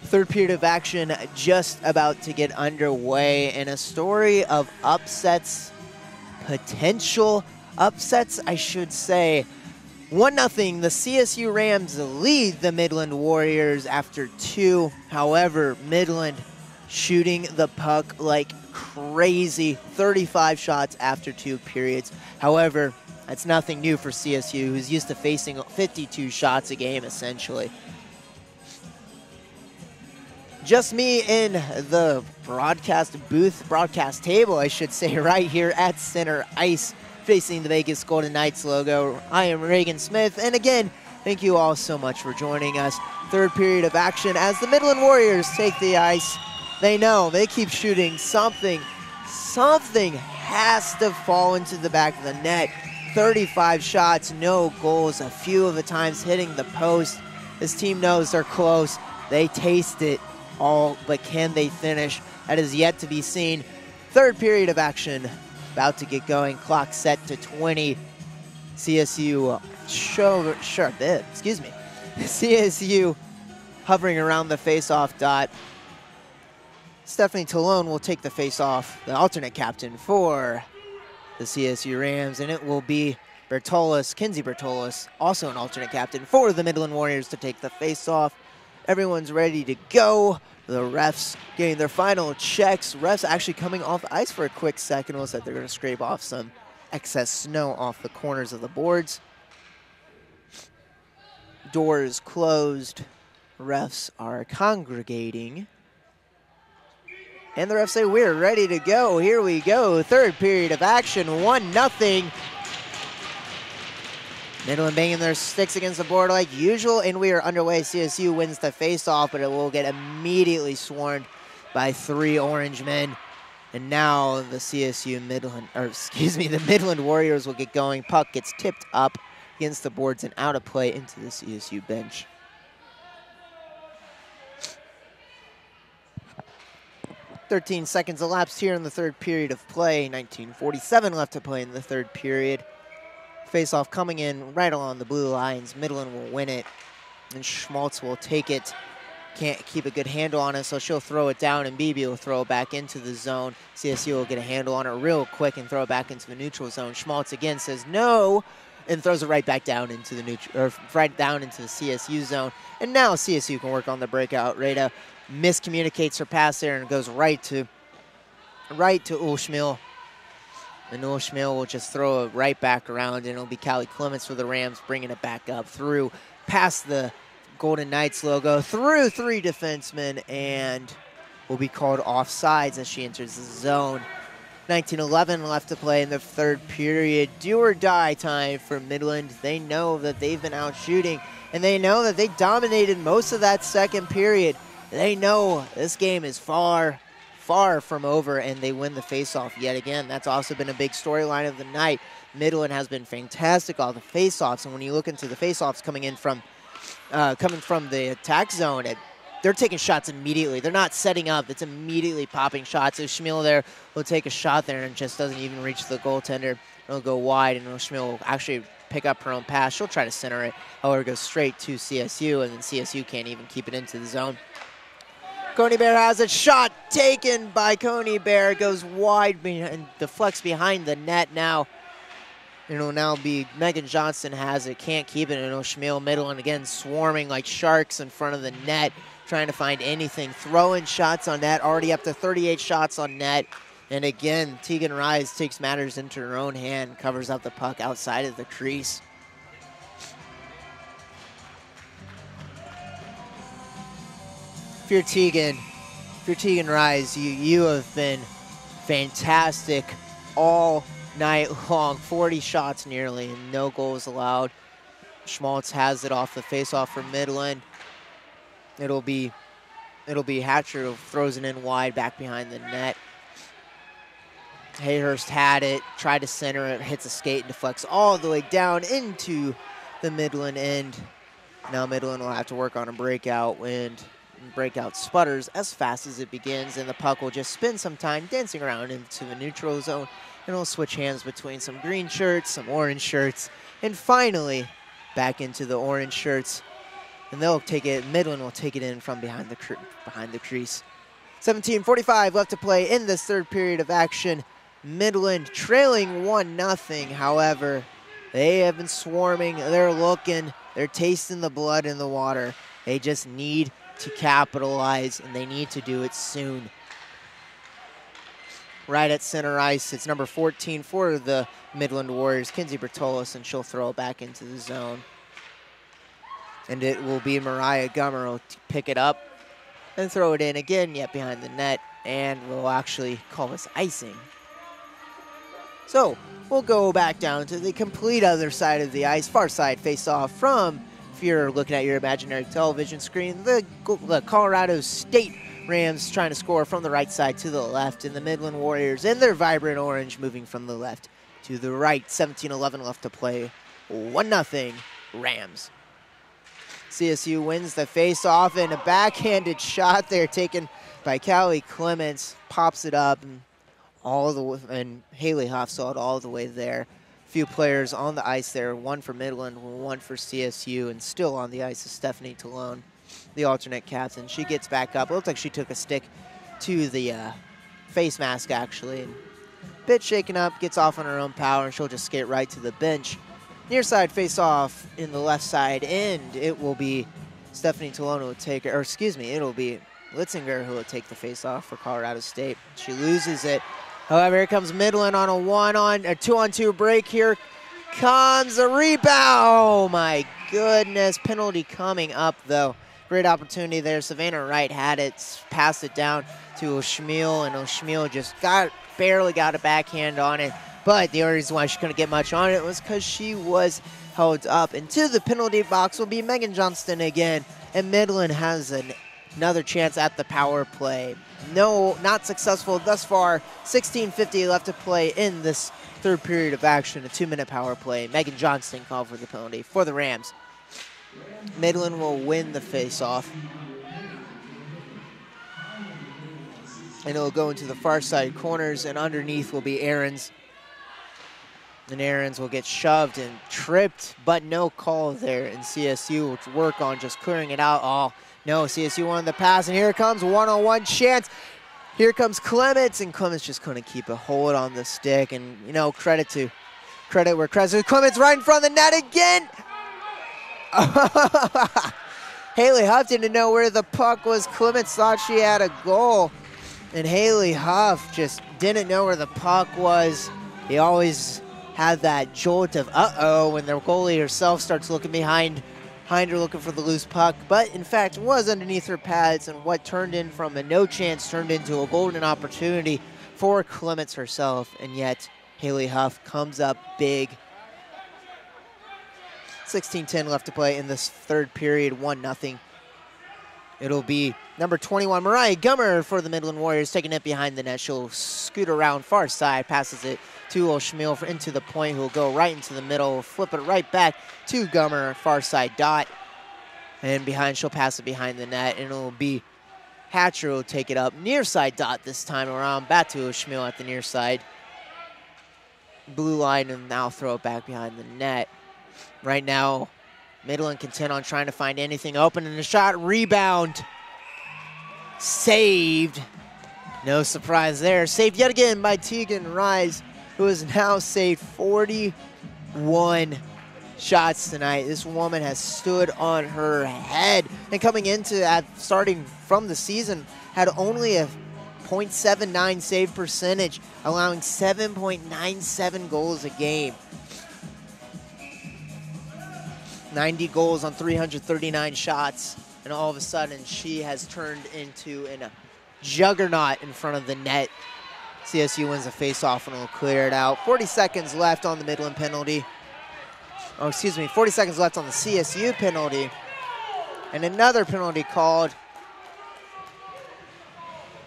Third period of action just about to get underway, and a story of upsets, potential upsets, I should say. 1-0, the CSU Rams lead the Midland Warriors after 2. However, Midland shooting the puck like crazy, 35 shots after 2 periods. However, that's nothing new for CSU, who's used to facing 52 shots a game, essentially. Just me in the broadcast booth, broadcast table, I should say, right here at center ice, facing the Vegas Golden Knights logo. I am Reagan Smith, and again, thank you all so much for joining us. Third period of action as the Midland Warriors take the ice. They know they keep shooting. Something has to fall into the back of the net. 35 shots, no goals, a few of the times hitting the post. This team knows they're close. They taste it all, but can they finish? That is yet to be seen. Third period of action about to get going. Clock set to 20. CSU CSU hovering around the face-off dot. Stephanie Talone will take the face-off, the alternate captain for the CSU Rams, and it will be Kinsey Bertolis, also an alternate captain for the Midland Warriors, to take the face-off. Everyone's ready to go. The refs getting their final checks. Refs actually coming off the ice for a quick second. Looks like they're going to scrape off some excess snow off the corners of the boards. Doors closed. Refs are congregating. And the refs say, we're ready to go. Here we go. Third period of action, 1-0. Midland banging their sticks against the board like usual, and we are underway. CSU wins the face-off, but it will get immediately swarmed by 3 orange men. And now the Midland Warriors will get going. Puck gets tipped up against the boards and out of play into the CSU bench. "13 seconds elapsed here in the third period of play. 19:47 left to play in the third period. Face-off coming in right along the blue lines. Midland will win it, and Schmaltz will take it. Can't keep a good handle on it, so she'll throw it down, and Beebe will throw it back into the zone. CSU will get a handle on it real quick and throw it back into the neutral zone. Schmaltz again says no, and throws it right back down into the right down into the CSU zone. And now CSU can work on the breakout. Rada miscommunicates her pass there and goes right to Ulschmiel. And Ulschmiel will just throw it right back around, and it'll be Callie Clements for the Rams, bringing it back up through past the Golden Knights logo, through 3 defensemen, and will be called offsides as she enters the zone. 19:11 left to play in the third period. Do or die time for Midland. They know that they've been out shooting, and they know that they dominated most of that second period. They know this game is far from over, and they win the faceoff yet again. That's also been a big storyline of the night. Midland has been fantastic on the faceoffs, and when you look into the faceoffs coming from the attack zone, they're taking shots immediately. They're not setting up. It's immediately popping shots. So Schmiel there will take a shot there and just doesn't even reach the goaltender. It'll go wide, and Schmiel will actually pick up her own pass. She'll try to center it. However, it goes straight to CSU, and then CSU can't even keep it into the zone. Coney Bear has a shot taken by Coney Bear. Goes wide and deflects behind the net now. It'll now be Megan Johnston has it. Can't keep it. And Schmiel Midland again swarming like sharks in front of the net, trying to find anything. Throwing shots on net. Already up to 38 shots on net. And again, Tegan Rise takes matters into her own hand. Covers up the puck outside of the crease. If you're Tegan Rise, you have been fantastic all night long. 40 shots nearly and no goals allowed. Schmaltz has it off the faceoff for Midland. It'll be Hatcher who throws it in wide back behind the net. Hayhurst had it, tried to center it, hits a skate and deflects all the way down into the Midland end. Now Midland will have to work on a breakout, and breakout sputters as fast as it begins, and the puck will just spend some time dancing around into the neutral zone, and it'll switch hands between some green shirts, some orange shirts, and finally back into the orange shirts. And they'll take it, Midland will take it in from behind the crease. 17:45 left to play in this third period of action. Midland trailing 1-0. However, they have been swarming, they're looking, they're tasting the blood in the water. They just need to capitalize, and they need to do it soon. Right at center ice, it's number 14 for the Midland Warriors, Kinsey Bertolis, and she'll throw it back into the zone. And it will be Mariah Gummer will pick it up and throw it in again, yet behind the net, and we'll actually call this icing. So we'll go back down to the complete other side of the ice, far side face-off from, if you're looking at your imaginary television screen, the Colorado State Rams trying to score from the right side to the left, and the Midland Warriors in their vibrant orange moving from the left to the right. 17:11 left to play, 1-0 Rams. CSU wins the face-off, and a backhanded shot there taken by Callie Clements, pops it up, and Haley Hoff saw it all the way there. Few players on the ice there, one for Midland, one for CSU, and still on the ice is Stephanie Talone, the alternate captain. She gets back up. It looks like she took a stick to the face mask, actually. And bit shaken up, gets off on her own power, and she'll just skate right to the bench. Near side face-off in the left side end, it will be Stephanie Talone who will take it, or excuse me, it'll be Litzinger who will take the face-off for Colorado State. She loses it. However, here comes Midland on a 2-on-2 break. Here comes a rebound. Oh my goodness, penalty coming up though. Great opportunity there. Savannah Wright had it, passed it down to O'Schmiel, and O'Schmiel just barely got a backhand on it. But the only reason why she couldn't get much on it was because she was held up. Into the penalty box will be Megan Johnston again, and Midland has another chance at the power play. No, not successful thus far. 16:50 left to play in this third period of action, a 2-minute power play. Megan Johnston called for the penalty for the Rams. Midland will win the face-off. And it'll go into the far side corners, and underneath will be Aarons. And Aarons will get shoved and tripped, but no call there. And CSU will work on just clearing it out. Oh, no, CSU won the pass, and here comes one-on-one chance. Here comes Clements, and Clements just couldn't keep a hold on the stick. And, you know, credit where credit. Clements right in front of the net again. Haley Huff didn't know where the puck was. Clements thought she had a goal, and Haley Huff just didn't know where the puck was. He always had that jolt of uh-oh when the goalie herself starts looking behind her looking for the loose puck, but in fact it was underneath her pads, and what turned in from a no chance turned into a golden opportunity for Clements herself, and yet Haley Huff comes up big. 16:10 left to play in this third period, 1-0. It'll be number 21, Mariah Gummer for the Midland Warriors, taking it behind the net. She'll scoot around far side, passes it to O'Schmiel into the point, who'll go right into the middle, flip it right back to Gummer, far side dot. And behind, she'll pass it behind the net, and it'll be Hatcher will take it up near side dot this time around, back to O'Schmiel at the near side. Blue line, and now throw it back behind the net. Right now, Midland content on trying to find anything open, and a shot, rebound, saved. No surprise there. Saved yet again by Tegan Rise, who has now saved 41 shots tonight. This woman has stood on her head, and coming into starting from the season, had only a .79 save percentage, allowing 7.97 goals a game. 90 goals on 339 shots, and all of a sudden she has turned into a juggernaut in front of the net. CSU wins the face-off and will clear it out. 40 seconds left on the Midland penalty. Oh, excuse me, 40 seconds left on the CSU penalty. And another penalty called.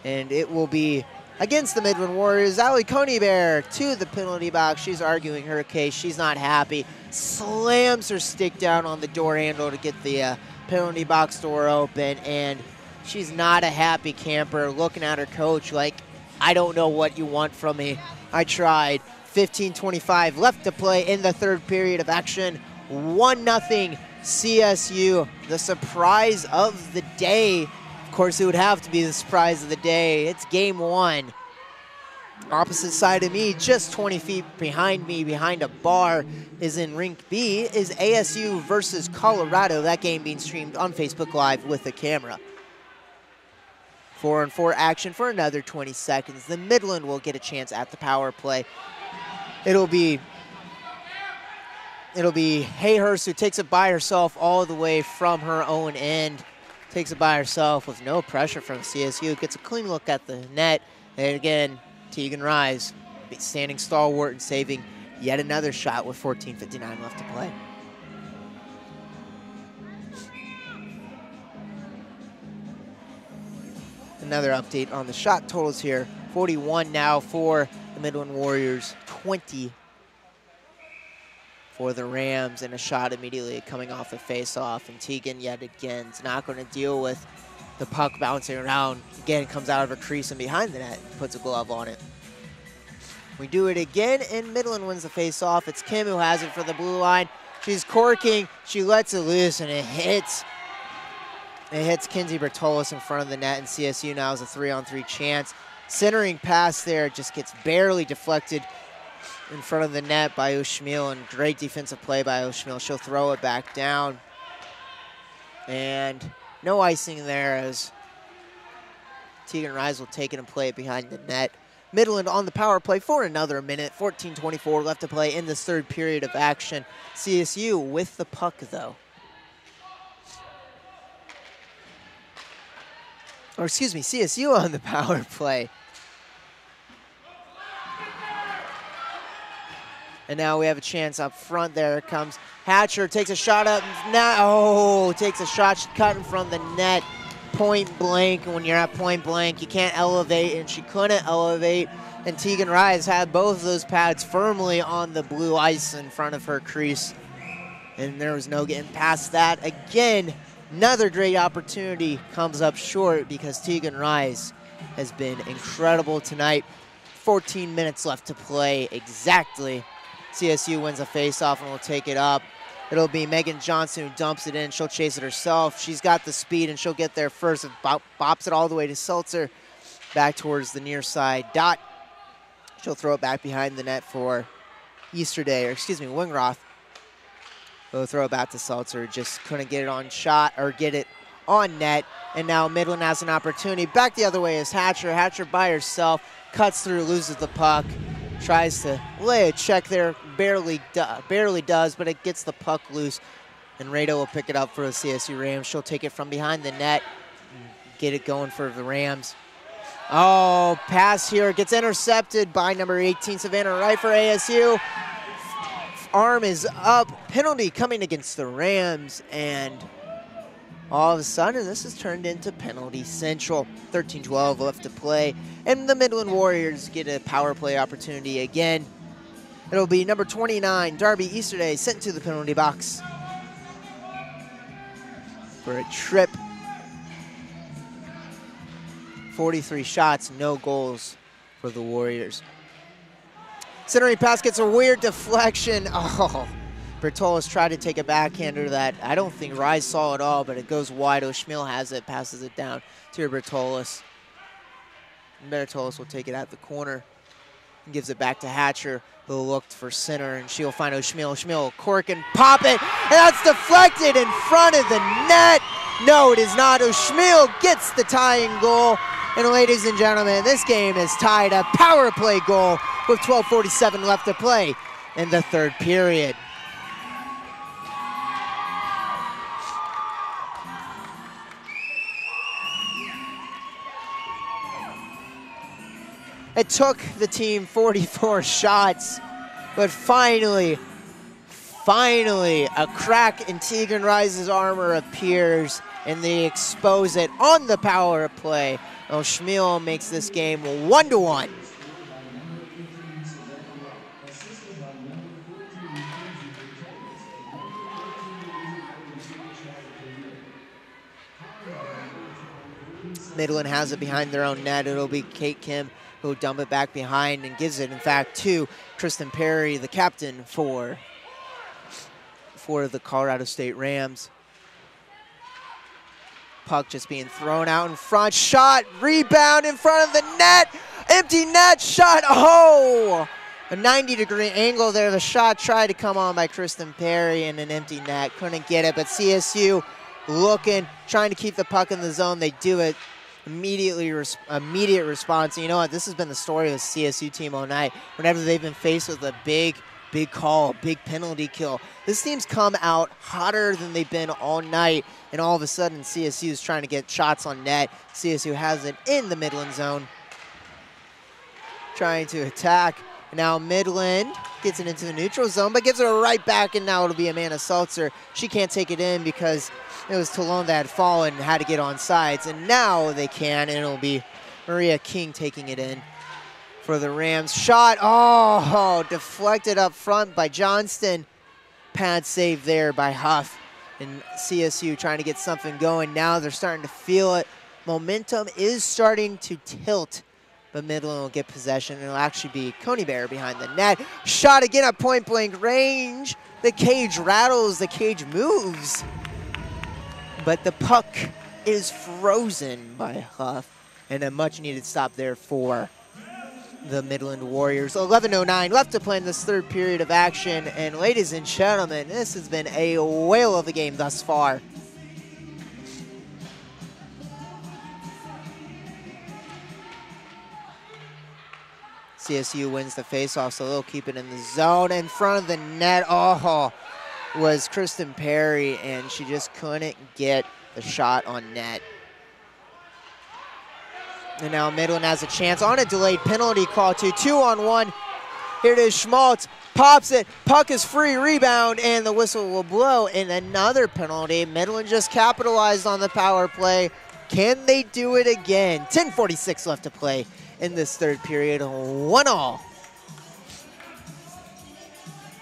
And it will be against the Midland Warriors. Ali Coneybear to the penalty box. She's arguing her case. She's not happy. Slams her stick down on the door handle to get the penalty box door open. And she's not a happy camper, looking at her coach like, I don't know what you want from me. I tried. 15:25 left to play in the third period of action. 1-0 CSU, the surprise of the day. Of course, it would have to be the surprise of the day. It's game one. Opposite side of me, just 20 feet behind me, behind a bar, is in Rink B, is ASU versus Colorado. That game being streamed on Facebook Live with a camera. 4-on-4 action for another 20 seconds. The Midland will get a chance at the power play. It'll be Hayhurst who takes it by herself all the way from her own end. Takes it by herself with no pressure from CSU. Gets a clean look at the net. And again, Tegan Rise standing stalwart and saving yet another shot with 14:59 left to play. Another update on the shot totals here. 41 now for the Midland Warriors, 20 for the Rams, and a shot immediately coming off the face-off. And Tegan yet again is not going to deal with the puck bouncing around. Again, comes out of her crease and behind the net, puts a glove on it. We do it again, and Midland wins the face-off. It's Kim who has it for the blue line. She's corking, she lets it loose, and it hits. It hits Kinsey Bertolis in front of the net, and CSU now has a 3-on-3 chance. Centering pass there just gets barely deflected in front of the net by O'Schmiel, and great defensive play by O'Schmiel. She'll throw it back down. And no icing there as Tegan Rise will take it and play it behind the net. Midland on the power play for another minute. 14:24 left to play in this third period of action. CSU with the puck, though. Or excuse me, CSU on the power play. And now we have a chance up front. There it comes. Hatcher takes a shot up. Now, takes a shot cut in front of the net. Point blank. And when you're at point blank, you can't elevate. And she couldn't elevate. And Tegan Rise had both of those pads firmly on the blue ice in front of her crease. And there was no getting past that. Again, another great opportunity comes up short because Tegan Rise has been incredible tonight. 14 minutes left to play exactly. CSU wins a face-off and will take it up. It'll be Megan Johnson who dumps it in. She'll chase it herself. She's got the speed, and she'll get there first and bops it all the way to Seltzer back towards the near side dot. She'll throw it back behind the net for Wingroth. They'll throw it back to Seltzer. Just couldn't get it on shot or get it on net. And now Midland has an opportunity. Back the other way is Hatcher. Hatcher by herself, cuts through, loses the puck. Tries to lay a check there, barely does, but it gets the puck loose. And Rado will pick it up for the CSU Rams. She'll take it from behind the net, get it going for the Rams. Oh, pass here, gets intercepted by number 18, Savannah Wright for ASU. Arm is up, penalty coming against the Rams, and all of a sudden, this has turned into penalty central. 13:12 left to play, and the Midland Warriors get a power play opportunity again. It'll be number 29, Darby Easterday, sent to the penalty box for a trip. 43 shots, no goals for the Warriors. Centering pass gets a weird deflection. Oh. Bertolis tried to take a backhander that I don't think Rise saw at all, but it goes wide. O'Schmiel has it, passes it down to Bertolis. Bertolis will take it out the corner and gives it back to Hatcher, who looked for center, and she'll find O'Schmiel. O'Schmiel will cork and pop it, and that's deflected in front of the net. No, it is not. O'Schmiel gets the tying goal. And ladies and gentlemen, this game is tied a power play goal with 12:47 left to play in the third period. It took the team 44 shots, but finally, a crack in Tegan Rise's armor appears, and they expose it on the power play. O'Schmiel makes this game 1-1. Midland has it behind their own net. It'll be Kate Kim who'll dump it back behind and gives it, in fact, to Kristen Perry, the captain for the Colorado State Rams. Puck just being thrown out in front. Shot, rebound in front of the net. Empty net, shot, oh! A 90-degree angle there. The shot tried to come on by Kristen Perry in an empty net. Couldn't get it, but CSU looking, trying to keep the puck in the zone. They do it. Immediate response. And you know what? This has been the story of the CSU team all night. Whenever they've been faced with a big call, big penalty kill, this team's come out hotter than they've been all night. And all of a sudden, CSU is trying to get shots on net. CSU has it in the Midland zone, trying to attack. Now Midland gets it into the neutral zone, but gives it right back, and now it'll be Amanda Salzer. She can't take it in because it was Talone that had fallen and had to get on sides, and now they can, and it'll be Maria King taking it in for the Rams. Shot, oh, deflected up front by Johnston. Pad save there by Huff, and CSU trying to get something going. Now they're starting to feel it. Momentum is starting to tilt, but Midland will get possession, and it'll actually be Coney Bear behind the net. Shot again at point-blank range. The cage rattles, the cage moves, but the puck is frozen by Huff, and a much-needed stop there for the Midland Warriors. 11:09 left to play in this third period of action, and ladies and gentlemen, this has been a whale of a game thus far. CSU wins the faceoff, so they'll keep it in the zone. In front of the net, oh, was Kristen Perry, and she just couldn't get the shot on net. And now Midland has a chance on a delayed penalty call to 2-on-1. Here it is, Schmaltz pops it, puck is free, rebound, and the whistle will blow in another penalty. Midland just capitalized on the power play. Can they do it again? 10:46 left to play in this third period, 1-all.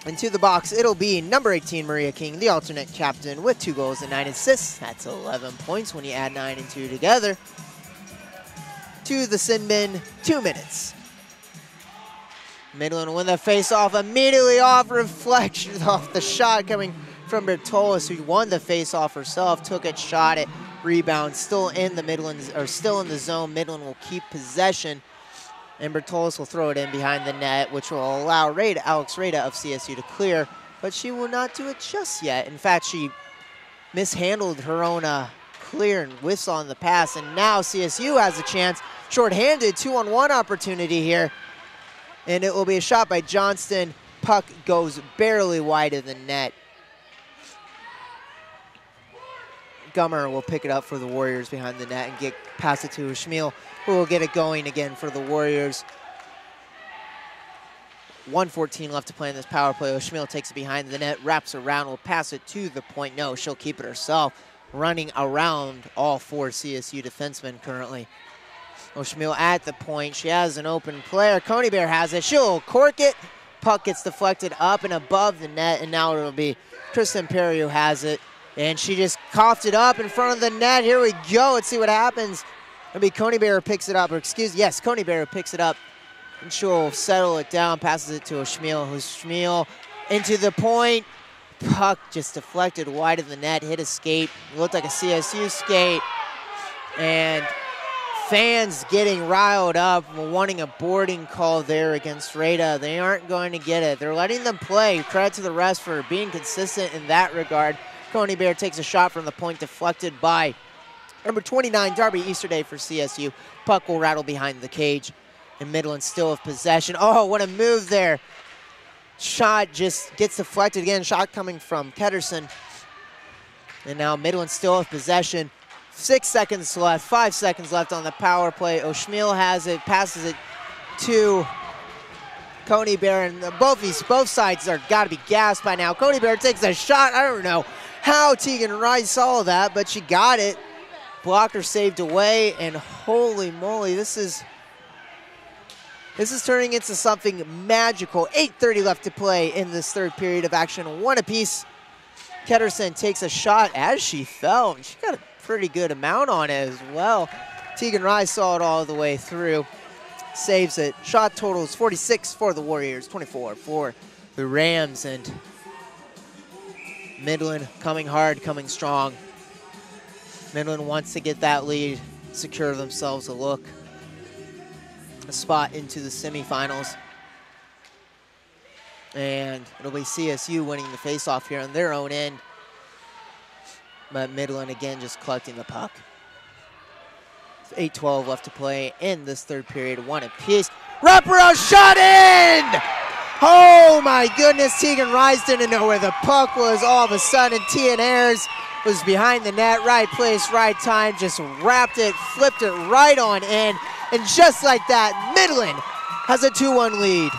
Into the box, it'll be number 18, Maria King, the alternate captain, with 2 goals and 9 assists. That's 11 points when you add 9 and 2 together. To the sin bin, 2 minutes. Midland win the face-off immediately off reflection off the shot coming from Bertolis, who won the face-off herself, took it, shot it, rebound, still in the Midlands, or still in the zone. Midland will keep possession, and Bertolis will throw it in behind the net, which will allow Alex Rada of CSU to clear, but she will not do it just yet. In fact, she mishandled her own clear and whistle on the pass, and now CSU has a chance. Short-handed, 2-on-1 opportunity here, and it will be a shot by Johnston. Puck goes barely wide of the net. Gummer will pick it up for the Warriors behind the net and pass it to Schmiel, who will get it going again for the Warriors. 1:14 left to play in this power play. Schmiel takes it behind the net, wraps around, will pass it to the point. No, she'll keep it herself, running around all 4 CSU defensemen currently. Schmiel at the point. She has an open player. Coney Bear has it. She'll cork it. Puck gets deflected up and above the net, and now it'll be Kristen Perry who has it. And she just coughed it up in front of the net. Here we go. Let's see what happens. It'll be Coney Bear who picks it up, or yes, Coney Bear who picks it up. And she'll settle it down, passes it to Schmiel, who's Schmiel into the point. Puck just deflected wide of the net, hit a skate. It looked like a CSU skate. And fans getting riled up, wanting a boarding call there against Rada. They aren't going to get it. They're letting them play. Credit to the rest for being consistent in that regard. Coney Bear takes a shot from the point, deflected by number 29, Darby Easterday for CSU. Puck will rattle behind the cage, and Midland still have possession. Oh, what a move there. Shot just gets deflected again. Shot coming from Ketterson. And now Midland still have possession. 6 seconds left, 5 seconds left on the power play. O'Schmiel has it, passes it to Coney Bear, and both sides are got to be gassed by now. Coney Bear takes a shot. I don't know how Tegan Rice saw that, but she got it. Blocker saved away, and holy moly, this is turning into something magical. 8:30 left to play in this third period of action. 1 apiece. Ketterson takes a shot as she fell, and she got a pretty good amount on it as well. Tegan Rise saw it all the way through. Saves it. Shot total is 46 for the Warriors, 24 for the Rams. And Midland coming hard, coming strong. Midland wants to get that lead, secure themselves a spot into the semifinals. And it'll be CSU winning the faceoff here on their own end. But Midland again just collecting the puck. 8:12 left to play in this third period, one apiece. Wraparound shot in! Oh my goodness, Tegan Rise didn't know where the puck was. All of a sudden, Tian Ayers was behind the net, right place, right time, just wrapped it, flipped it right on in. And just like that, Midland has a 2-1 lead.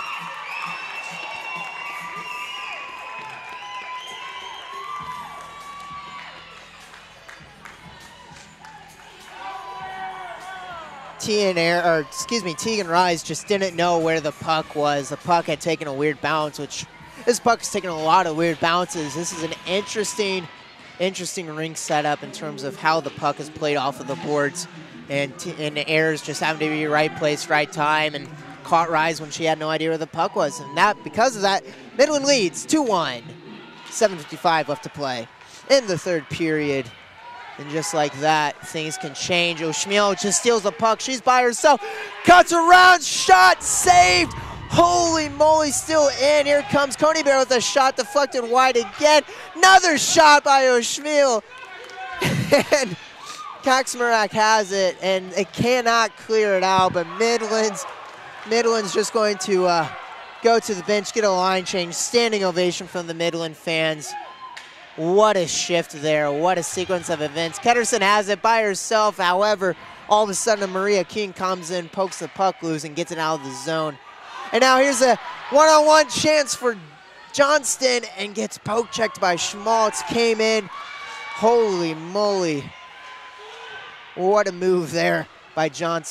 Tegan Rise just didn't know where the puck was. The puck had taken a weird bounce, which this puck's taken a lot of weird bounces. This is an interesting rink setup in terms of how the puck is played off of the boards. And Ayers just having to be right place, right time, and caught Rise when she had no idea where the puck was. And because of that, Midland leads 2-1. 7:55 left to play in the third period. And just like that, things can change. O'Schmiel just steals the puck. She's by herself. Cuts around. Shot saved. Holy moly, still in. Here comes Coney Bear with a shot deflected wide again. Another shot by O'Schmiel. And Kaczmarek has it, and it cannot clear it out. But Midland's just going to go to the bench, get a line change. Standing ovation from the Midland fans. What a shift there. What a sequence of events. Ketterson has it by herself. However, all of a sudden, Maria King comes in, pokes the puck loose, and gets it out of the zone. And now here's a one-on-one chance for Johnston, and gets poke checked by Schmaltz. Came in. Holy moly. What a move there by by Schmaltz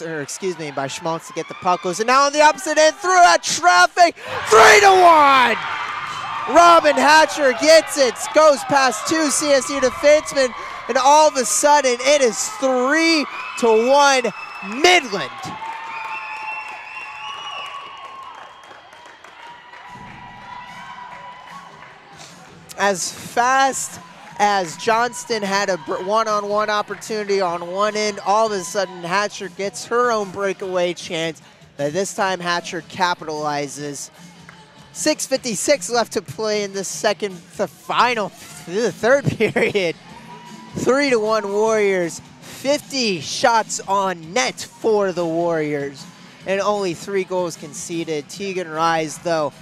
to get the puck loose. And now on the opposite end, through that traffic, 3-1! Robin Hatcher gets it, goes past two CSU defensemen, and all of a sudden it is 3-1 Midland. As fast as Johnston had a one-on-one opportunity on one end, all of a sudden Hatcher gets her own breakaway chance, but this time Hatcher capitalizes. 6:56 left to play in the third period. 3-1 Warriors. 50 shots on net for the Warriors, and only 3 goals conceded. Tegan Rise, though,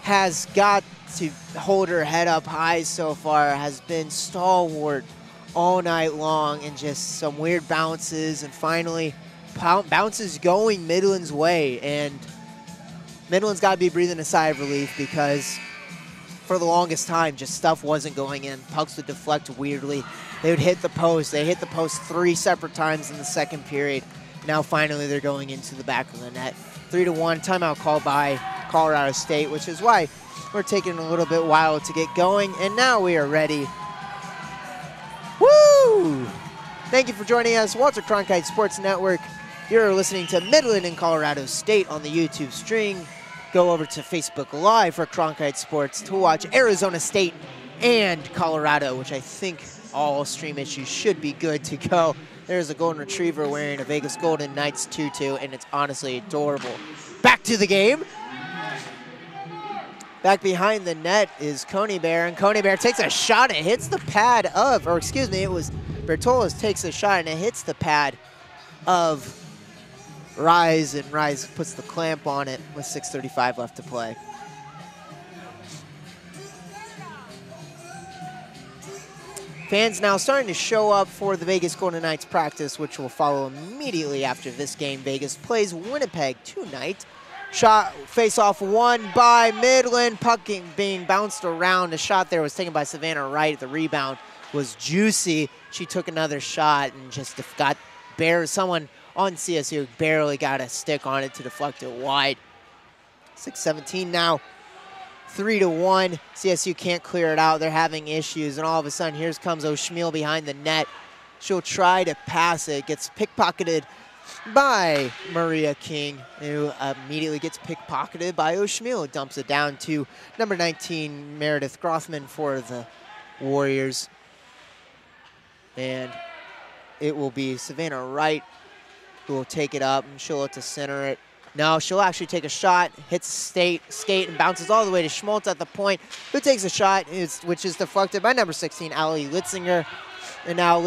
has got to hold her head up high so far, has been stalwart all night long, and just some weird bounces, and finally bounces going Midland's way. And Midland's got to be breathing a sigh of relief, because for the longest time, just stuff wasn't going in. Pucks would deflect weirdly. They would hit the post. They hit the post 3 separate times in the second period. Now finally they're going into the back of the net. 3-1, timeout called by Colorado State, which is why we're taking a little bit while to get going. And now we are ready. Woo! Thank you for joining us. Walter Cronkite Sports Network. You're listening to Midland and Colorado State on the YouTube stream. Go over to Facebook Live for Cronkite Sports to watch Arizona State and Colorado, which I think all stream issues should be good to go. There's a golden retriever wearing a Vegas Golden Knights tutu, and it's honestly adorable. Back to the game. Back behind the net is Coney Bear, and Coney Bear takes a shot and it hits the pad of, or excuse me, it was Bertolas takes a shot and it hits the pad of Rise, and Rise puts the clamp on it with 6:35 left to play. Fans now starting to show up for the Vegas Golden Knights practice, which will follow immediately after this game. Vegas plays Winnipeg tonight. Shot face-off won by Midland. Puck being bounced around. The shot there was taken by Savannah Wright. The rebound was juicy. She took another shot and just got someone on CSU barely got a stick on it to deflect it wide. 6:17 now. 3-1. CSU can't clear it out. They're having issues, and all of a sudden, here comes O'Schmiel behind the net. She'll try to pass it. Gets pickpocketed by Maria King, who immediately gets pickpocketed by O'Schmiel. Dumps it down to number 19, Meredith Grothman for the Warriors. And it will be Savannah Wright who will take it up, and she'll look to center it. No, she'll actually take a shot, hits skate, and bounces all the way to Schmaltz at the point, who takes a shot, which is deflected by number 16, Allie Litzinger. And now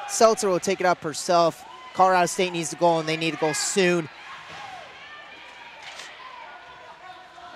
Seltzer will take it up herself. Colorado State needs a goal, and they need a goal soon.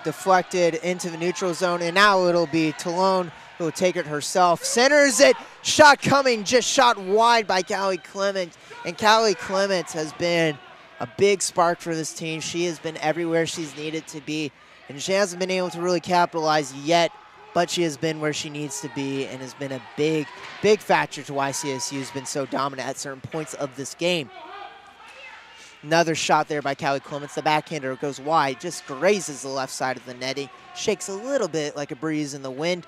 Deflected into the neutral zone, and now it'll be Talone who will take it herself. Centers it, shot coming, just shot wide by Callie Clement. And Callie Clement has been a big spark for this team. She has been everywhere she's needed to be, and she hasn't been able to really capitalize yet, but she has been where she needs to be and has been a big, big factor to why CSU has been so dominant at certain points of this game. Another shot there by Callie Clements. The backhander goes wide, just grazes the left side of the netting, shakes a little bit like a breeze in the wind.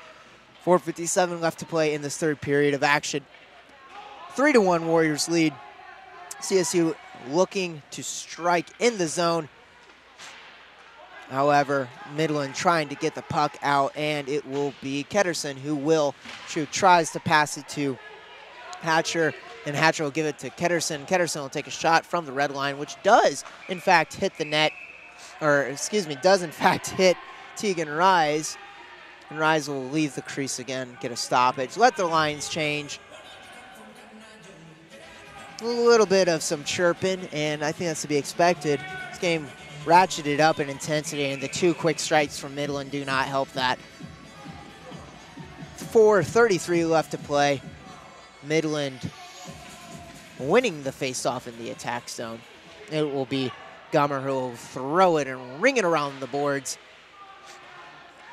4:57 left to play in this third period of action. 3-1 Warriors lead. CSU looking to strike in the zone. However, Midland trying to get the puck out, and it will be Ketterson who tries to pass it to Hatcher, and Hatcher will give it to Ketterson. Ketterson will take a shot from the red line, which does, in fact, hit the net, does in fact hit Tegan Rise. And Rise will leave the crease again, get a stoppage. Let the lines change. A little bit of some chirping, and I think that's to be expected. This game ratcheted up in intensity, and the two quick strikes from Midland do not help that. 4:33 left to play. Midland winning the faceoff in the attack zone. It will be Gummer who will throw it and ring it around the boards.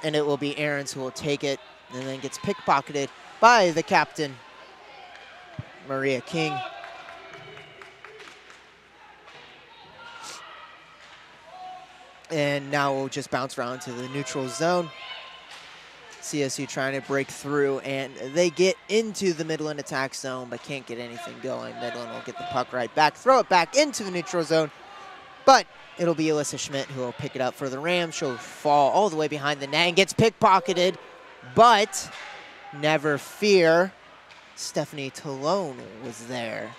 And it will be Aarons who will take it and then gets pickpocketed by the captain, Maria King. And now we'll just bounce around to the neutral zone. CSU trying to break through, and they get into the Midland attack zone, but can't get anything going. Midland will get the puck right back, throw it back into the neutral zone, but it'll be Alyssa Schmidt who will pick it up for the Rams. She'll fall all the way behind the net and gets pickpocketed, but never fear, Stephanie Talone was there.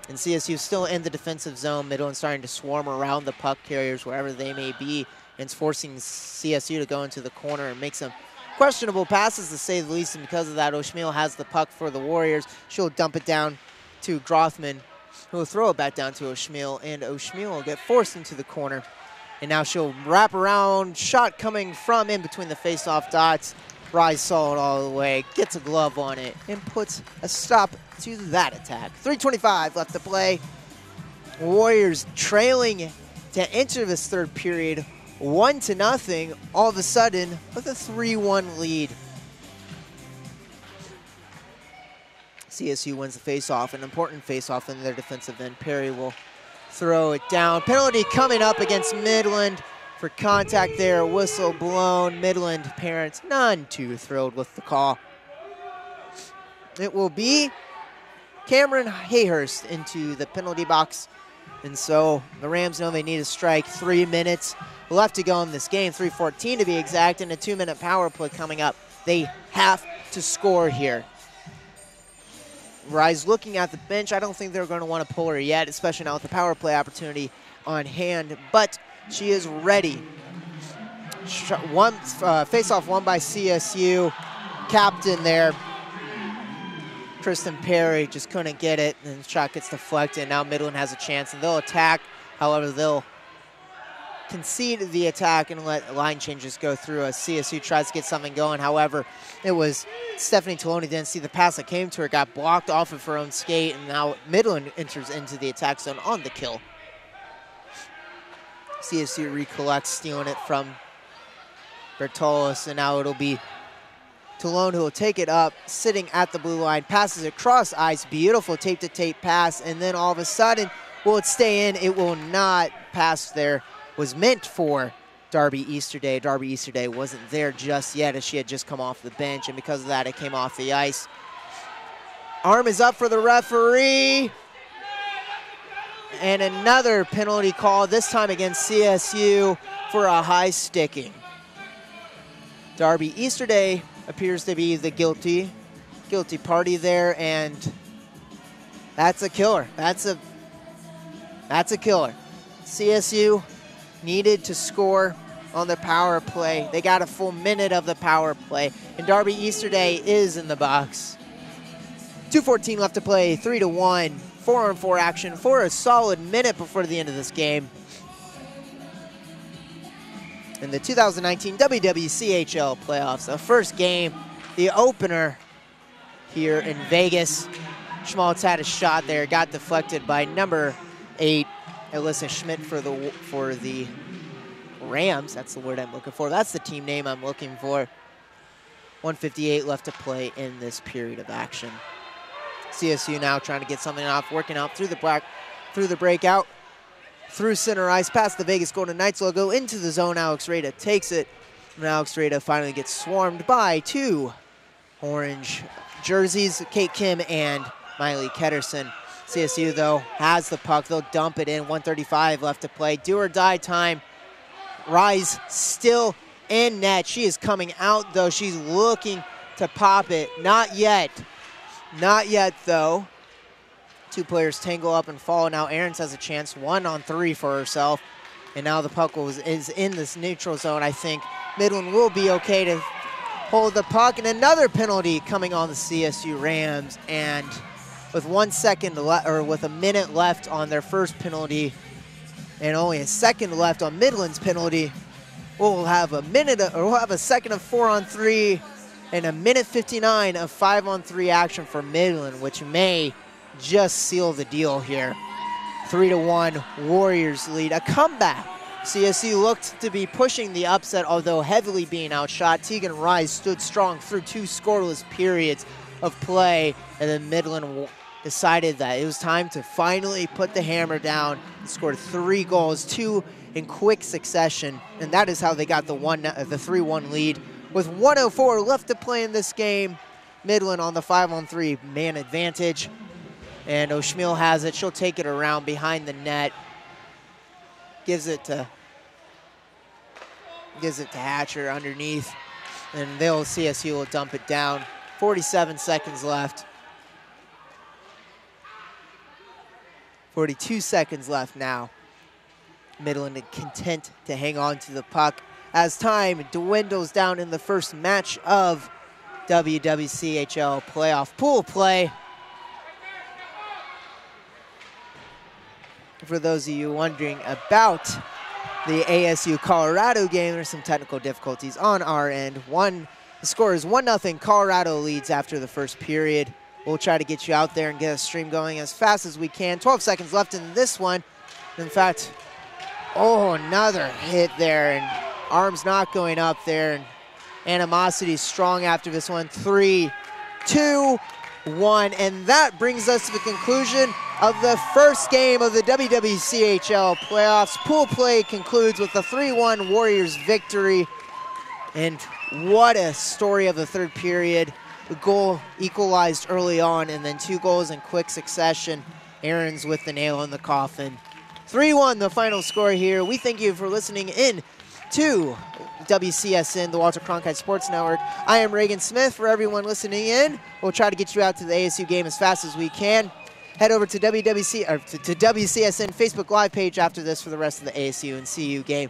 And CSU still in the defensive zone. Midland starting to swarm around the puck carriers wherever they may be, and it's forcing CSU to go into the corner and make some questionable passes, to say the least. And because of that, O'Schmiel has the puck for the Warriors. She'll dump it down to Grothman, who will throw it back down to O'Schmiel, and O'Schmiel will get forced into the corner. And now she'll wrap around, shot coming from in between the face-off dots. Rise saw it all the way, gets a glove on it, and puts a stop to that attack. 3:25 left to play. Warriors trailing to enter this third period 1-0, all of a sudden with a 3-1 lead. CSU wins the face-off, an important face-off in their defensive end. Perry will throw it down. Penalty coming up against Midland for contact there, whistle blown. Midland parents none too thrilled with the call. It will be Cameron Hayhurst into the penalty box. And so the Rams know they need a strike. 3 minutes left to go in this game, 3:14 to be exact, and a 2-minute power play coming up. They have to score here. Rise looking at the bench. I don't think they're going to want to pull her yet, especially now with the power play opportunity on hand, but she is ready. Face-off won by CSU. Captain there, Kristen Perry, just couldn't get it, and the shot gets deflected. Now Midland has a chance, and they'll attack. However, they'll concede the attack and let line changes go through as CSU tries to get something going. However, it was Stephanie Talone didn't see the pass that came to her, got blocked off of her own skate, and now Midland enters into the attack zone on the kill. CSU recollects, stealing it from Bertolis, and now it'll be Talone who will take it up, sitting at the blue line, passes it across ice, beautiful tape-to-tape pass, and then all of a sudden, will it stay in? It will not. Pass there was meant for Darby Easterday. Darby Easterday wasn't there just yet, as she had just come off the bench, and because of that, it came off the ice. Arm is up for the referee. And another penalty call, this time against CSU for a high sticking. Darby Easterday appears to be the guilty party there, and that's a killer. That's a killer. CSU needed to score on the power play. They got a full minute of the power play, and Darby Easterday is in the box. 2:14 left to play, 3-1, 4-on-4 action for a solid minute before the end of this game. In the 2019 WWCHL playoffs, the first game, the opener here in Vegas. Schmaltz had a shot there, got deflected by number 8, Alyssa Schmidt for the Rams. That's the word I'm looking for. That's the team name I'm looking for. 1:58 left to play in this period of action. CSU now trying to get something off, working out through the breakout, through center ice, past the Vegas Golden Knights logo, into the zone. Alex Rada takes it, and Alex Rada finally gets swarmed by 2 orange jerseys, Kate Kim and Miley Ketterson. CSU, though, has the puck. They'll dump it in. 1:35 left to play. Do or die time. Rise still in net. She is coming out, though. She's looking to pop it. Not yet. Not yet, though. 2 players tangle up and fall. Now Aarons has a chance, 1-on-3 for herself. And now the puck is in this neutral zone. I think Midland will be okay to hold the puck. And another penalty coming on the CSU Rams. And with with a minute left on their first penalty and only a second left on Midland's penalty, we'll have a second of 4-on-3 and a minute 59 of 5-on-3 action for Midland, which may just seal the deal here. 3-1 Warriors lead, a comeback. CSU looked to be pushing the upset, although heavily being outshot. Tegan Rise stood strong through 2 scoreless periods of play, and then Midland decided that it was time to finally put the hammer down and scored 3 goals, 2 in quick succession, and that is how they got the 3-1 lead. With 1:04 left to play in this game, Midland on the 5-on-3 man advantage, and O'Schmiel has it. She'll take it around behind the net, gives it to Hatcher underneath, and CSU will dump it down. 47 seconds left. 42 seconds left now. Midland content to hang on to the puck as time dwindles down in the first match of WWCHL playoff pool play. For those of you wondering about the ASU Colorado game, there's some technical difficulties on our end. The score is 1-0. Colorado leads after the first period. We'll try to get you out there and get a stream going as fast as we can. 12 seconds left in this one. In fact, another hit there, and arms not going up there, and animosity strong after this one. 3, 2, 1, and that brings us to the conclusion of the first game of the WWCHL playoffs. Pool play concludes with a 3-1 Warriors victory, and what a story of the third period. The goal equalized early on, and then 2 goals in quick succession. Aarons with the nail in the coffin. 3-1 the final score here. We thank you for listening in to WCSN, the Walter Cronkite Sports Network. I am Reagan Smith. For everyone listening in, we'll try to get you out to the ASU game as fast as we can. Head over to to WCSN Facebook Live page after this for the rest of the ASU and CU game.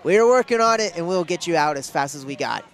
We're working on it, and we'll get you out as fast as we got.